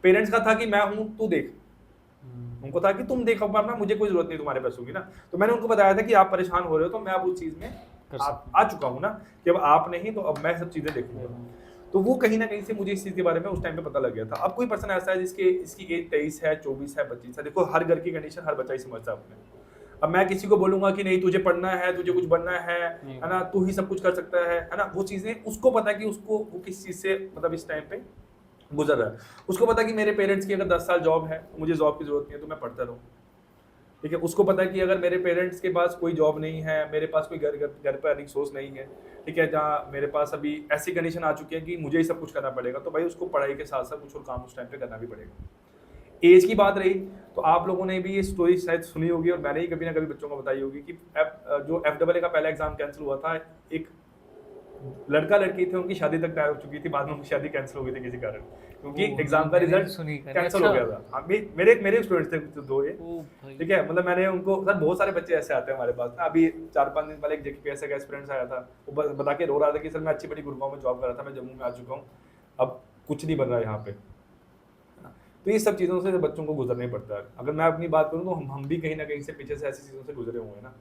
[SPEAKER 2] पेरेंट्स का था कि मैं हूँ तू देख, उनको था कि तुम देखो अपना, मुझे कोई जरूरत नहीं तुम्हारे पैसों की ना। तो मैंने उनको बताया था कि आप परेशान हो रहे हो, तो मैं अब उस चीज में आ चुका हूँ ना कि अब आप नहीं तो अब मैं सब चीजें देखूंगा। तो वो कहीं ना कहीं से मुझे इस चीज के बारे में उस टाइम पे पता लग गया था। अब कोई पर्सन ऐसा है इसकी एज 23 है, 24 है, 25 है, देखो हर घर की कंडीशन हर बच्चा ही समझता है अपने। अब मैं किसी को बोलूंगा कि नहीं तुझे पढ़ना है, तुझे कुछ बनना है ना, तू ही सब कुछ कर सकता है ना, वो चीजें उसको पता है कि उसको वो किस चीज से मतलब इस टाइम पे गुजर रहा है। उसको पता है कि मेरे पेरेंट्स की अगर 10 साल जॉब है, मुझे जॉब की जरूरत नहीं है, तो मैं पढ़ता रहूँ, ठीक है। उसको पता है कि अगर मेरे पेरेंट्स के पास कोई जॉब नहीं है, मेरे पास कोई घर पर अर्निंग सोर्स नहीं है, ठीक है, जहाँ मेरे पास अभी ऐसी कंडीशन आ चुकी है कि मुझे ही सब कुछ करना पड़ेगा, तो भाई उसको पढ़ाई के साथ साथ कुछ और काम उस टाइम पे करना भी पड़ेगा। एज की बात रही तो आप लोगों ने भी ये स्टोरी शायद सुनी होगी और मैंने ही कभी ना कभी बच्चों को बताई होगी कि जो FAA का पहला एग्जाम कैंसिल हुआ था, एक लड़का लड़की थे, उनकी शादी तक तैयार हो चुकी थी, बाद में उनकी शादी कैंसिल हो गई थी किसी कारण, क्योंकि एग्जाम का रिजल्ट कैंसिल हो गया था। मेरे स्टूडेंट्स थे 2 ये, ठीक है। मतलब मैंने उनको, सर बहुत सारे बच्चे ऐसे आते हैं हमारे पास ना। अभी 4-5 दिन पहले एक जेकेपीएससी का एस्पिरेंट आया था, वो बता के रो रहा था कि सर मैं अच्छी बड़ी गुड़गांव में जॉब कर रहा था, मैं जम्मू में आ चुका हूँ, अब कुछ नहीं बन रहा है यहाँ पे। तो ये सब चीज़ों से बच्चों को गुजरना ही पड़ता है। अगर मैं अपनी बात करूँ तो हम भी कहीं ना कहीं से पीछे से ऐसी चीज़ों से गुजरे हुए हैं ना।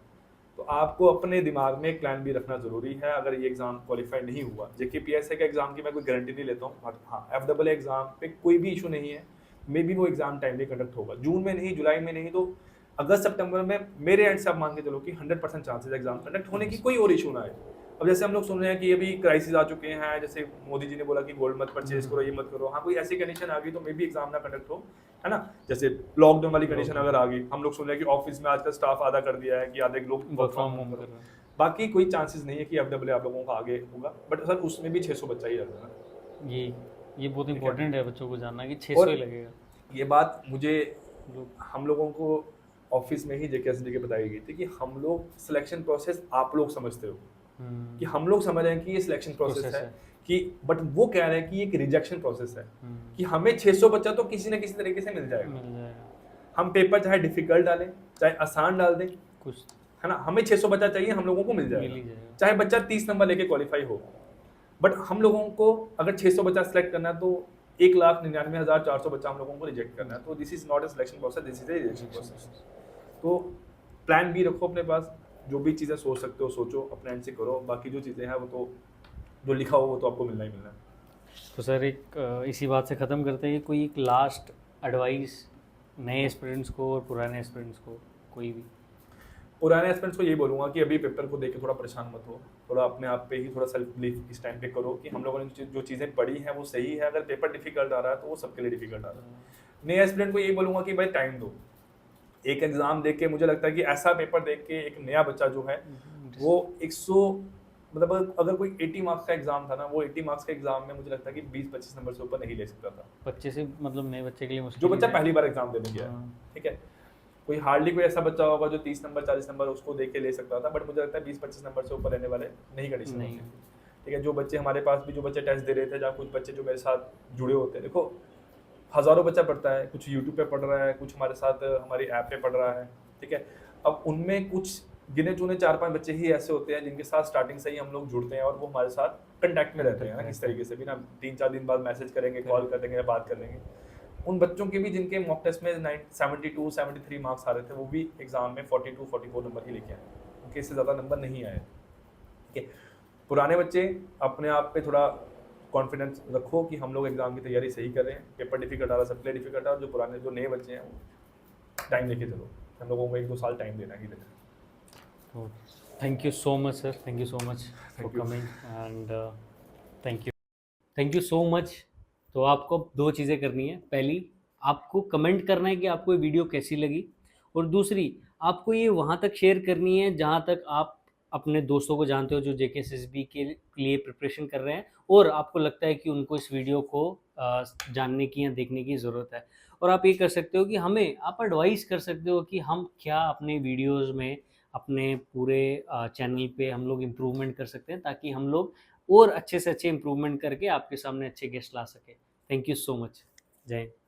[SPEAKER 2] तो आपको अपने दिमाग में एक प्लान भी रखना जरूरी है। अगर ये एग्जाम क्वालिफाई नहीं हुआ, जेकेपीएससी का एग्जाम की मैं कोई गारंटी नहीं लेता हूँ, बट हाँ FAA एग्जाम पे कोई भी इशू नहीं है, मे बी वो एग्जाम टाइमली कंडक्ट होगा, जून में नहीं, जुलाई में नहीं तो अगस्त सितंबर में मेरे एंड से आप मान के चलो कि 100% चांसेस एग्जाम कंडक्ट होने की, कोई और इशू ना आए। अब जैसे हम लोग सुन रहे हैं कि अभी क्राइसिस आ चुके हैं, जैसे मोदी जी ने बोला कि गोल्ड मत परचेज करो, ये मत करो, हाँ कोई ऐसी कंडीशन आ गई तो मे बी एग्जाम ना कंडक्ट हो, है ना। जैसे लॉकडाउन वाली कंडीशन अगर आ गई, हम लोग सुन रहे हैं कि ऑफिस में आजकल स्टाफ आधा कर दिया है कि आधे लोग वर्क फ्रॉम होम कर रहे हैं। बाकी कोई चांसेस नहीं है कि FAA आप लोगों का आगे होगा, बट सर उसमें भी 600 बच्चा ही रहता है।
[SPEAKER 1] ये बहुत इंपॉर्टेंट है बच्चों को जानना कि 600 ही लगेगा।
[SPEAKER 2] ये बात मुझे हम लोगों को ऑफिस में ही जेकेएसडी के बताई गई थी कि हम लोग सिलेक्शन प्रोसेस आप लोग समझते हो कि हम लोग समझ रहे हैं कि ये सिलेक्शन प्रोसेस है कि, बट वो कह रहे हैं कि एक रिजेक्शन प्रोसेस है कि हमें 600 बच्चा तो किसी न किसी तरीके से मिल जाएगा। हम पेपर चाहे डिफिकल्ट डालें चाहे आसान डाल दें, कुछ है ना, हमें 600 बच्चा चाहिए, हम लोगों को मिल जाएगा, चाहे बच्चा 30 नंबर लेके क्वालिफाई हो। बट हम लोगों को अगर 600 बच्चा सिलेक्ट करना है तो 1,99,400 बच्चा हम लोगों को रिजेक्ट करना है। तो this is not a selection process, this is a rejection process. तो प्लान भी रखो अपने पास, जो भी चीज़ें सोच सकते हो सोचो, अपने एंड से करो, बाकी जो चीज़ें हैं वो तो जो लिखा हो वो तो आपको मिलना ही मिलना है।
[SPEAKER 1] तो सर एक इसी बात से ख़त्म करते हैं, कोई एक लास्ट एडवाइस नए स्टूडेंट्स को और पुराने स्टूडेंट्स को, कोई भी।
[SPEAKER 2] पुराने एस्पिरेंट्स को यही बोलूँगा कि अभी पेपर को देख के थोड़ा परेशान मत हो, थोड़ा अपने आप पे ही थोड़ा सेल्फ बिलीफ इस टाइम पे करो कि हम लोगों ने जो चीज़ें पढ़ी हैं वो सही है। अगर पेपर डिफिकल्ट आ रहा है तो वो सबके लिए डिफिकल्ट आ रहा है। नए एस्पिरेंट को यही बोलूँगा कि भाई टाइम दो। एक एग्ज़ाम देख के मुझे लगता है कि ऐसा पेपर देख के एक नया बच्चा जो है वो 100 मतलब अगर कोई 80 मार्क्स का एग्जाम था ना, वो 80 मार्क्स का एग्जाम में मुझे लगता है कि 20-25 नंबर से ऊपर नहीं ले सकता था।
[SPEAKER 1] बच्चे से मतलब नए बच्चे के लिए मुश्किल,
[SPEAKER 2] जो बच्चा पहली बार एग्जाम देने गया, ठीक है, कोई हार्डली कोई ऐसा बच्चा होगा जो 30 नंबर 40 नंबर उसको देख के ले सकता था, बट मुझे लगता है 20-25 नंबर से ऊपर रहने वाले नहीं कंडीशन नहीं, ठीक है। जो बच्चे हमारे पास भी जो बच्चे टेस्ट दे रहे थे, जहाँ कुछ बच्चे जो मेरे साथ जुड़े होते हैं, देखो हज़ारों बच्चा पढ़ता है, कुछ यूट्यूब पे पढ़ रहा है, कुछ हमारे साथ हमारी ऐप पे पढ़ रहा है, ठीक है। अब उनमें कुछ गिने चुने 4-5 बच्चे ही ऐसे होते हैं जिनके साथ स्टार्टिंग से ही हम लोग जुड़ते हैं और वो हमारे साथ कांटेक्ट में रहते हैं ना, किस तरीके से भी ना 3-4 दिन बाद मैसेज करेंगे, कॉल कर देंगे या बात कर लेंगे। उन बच्चों के भी जिनके मॉक टेस्ट में 72 73 मार्क्स आ रहे थे, वो भी एग्जाम में 42 44 नंबर ही लेके आए, उनके इससे ज़्यादा नंबर नहीं आए। ठीक है, पुराने बच्चे अपने आप पे थोड़ा कॉन्फिडेंस रखो कि हम लोग एग्जाम की तैयारी सही कर रहे हैं, पेपर डिफिकल्ट आ रहा है, सबके लिए डिफिकल्ट आ रहा है। जो पुराने जो नए बच्चे हैं वो टाइम लेके चलो, हम लोगों को 1-2 साल टाइम देना ही देना है।
[SPEAKER 1] तो thank you so much sir, thank you so much for
[SPEAKER 2] Thank you.
[SPEAKER 1] Coming and thank you so much. तो आपको अब 2 चीज़ें करनी है। पहली, आपको कमेंट करना है कि आपको ये वीडियो कैसी लगी, और दूसरी, आपको ये वहाँ तक शेयर करनी है जहाँ तक आप अपने दोस्तों को जानते हो जो जेकेएसएसबी के लिए प्रिपरेशन कर रहे हैं और आपको लगता है कि उनको इस वीडियो को जानने की या देखने की ज़रूरत है। और आप ये कर सकते हो कि हमें आप एडवाइस कर सकते हो कि हम क्या अपने वीडियोज़ में, अपने पूरे चैनल पे हम लोग इम्प्रूवमेंट कर सकते हैं, ताकि हम लोग और अच्छे से अच्छे इम्प्रूवमेंट करके आपके सामने अच्छे गेस्ट ला सके। Thank you so much. जय हिंद।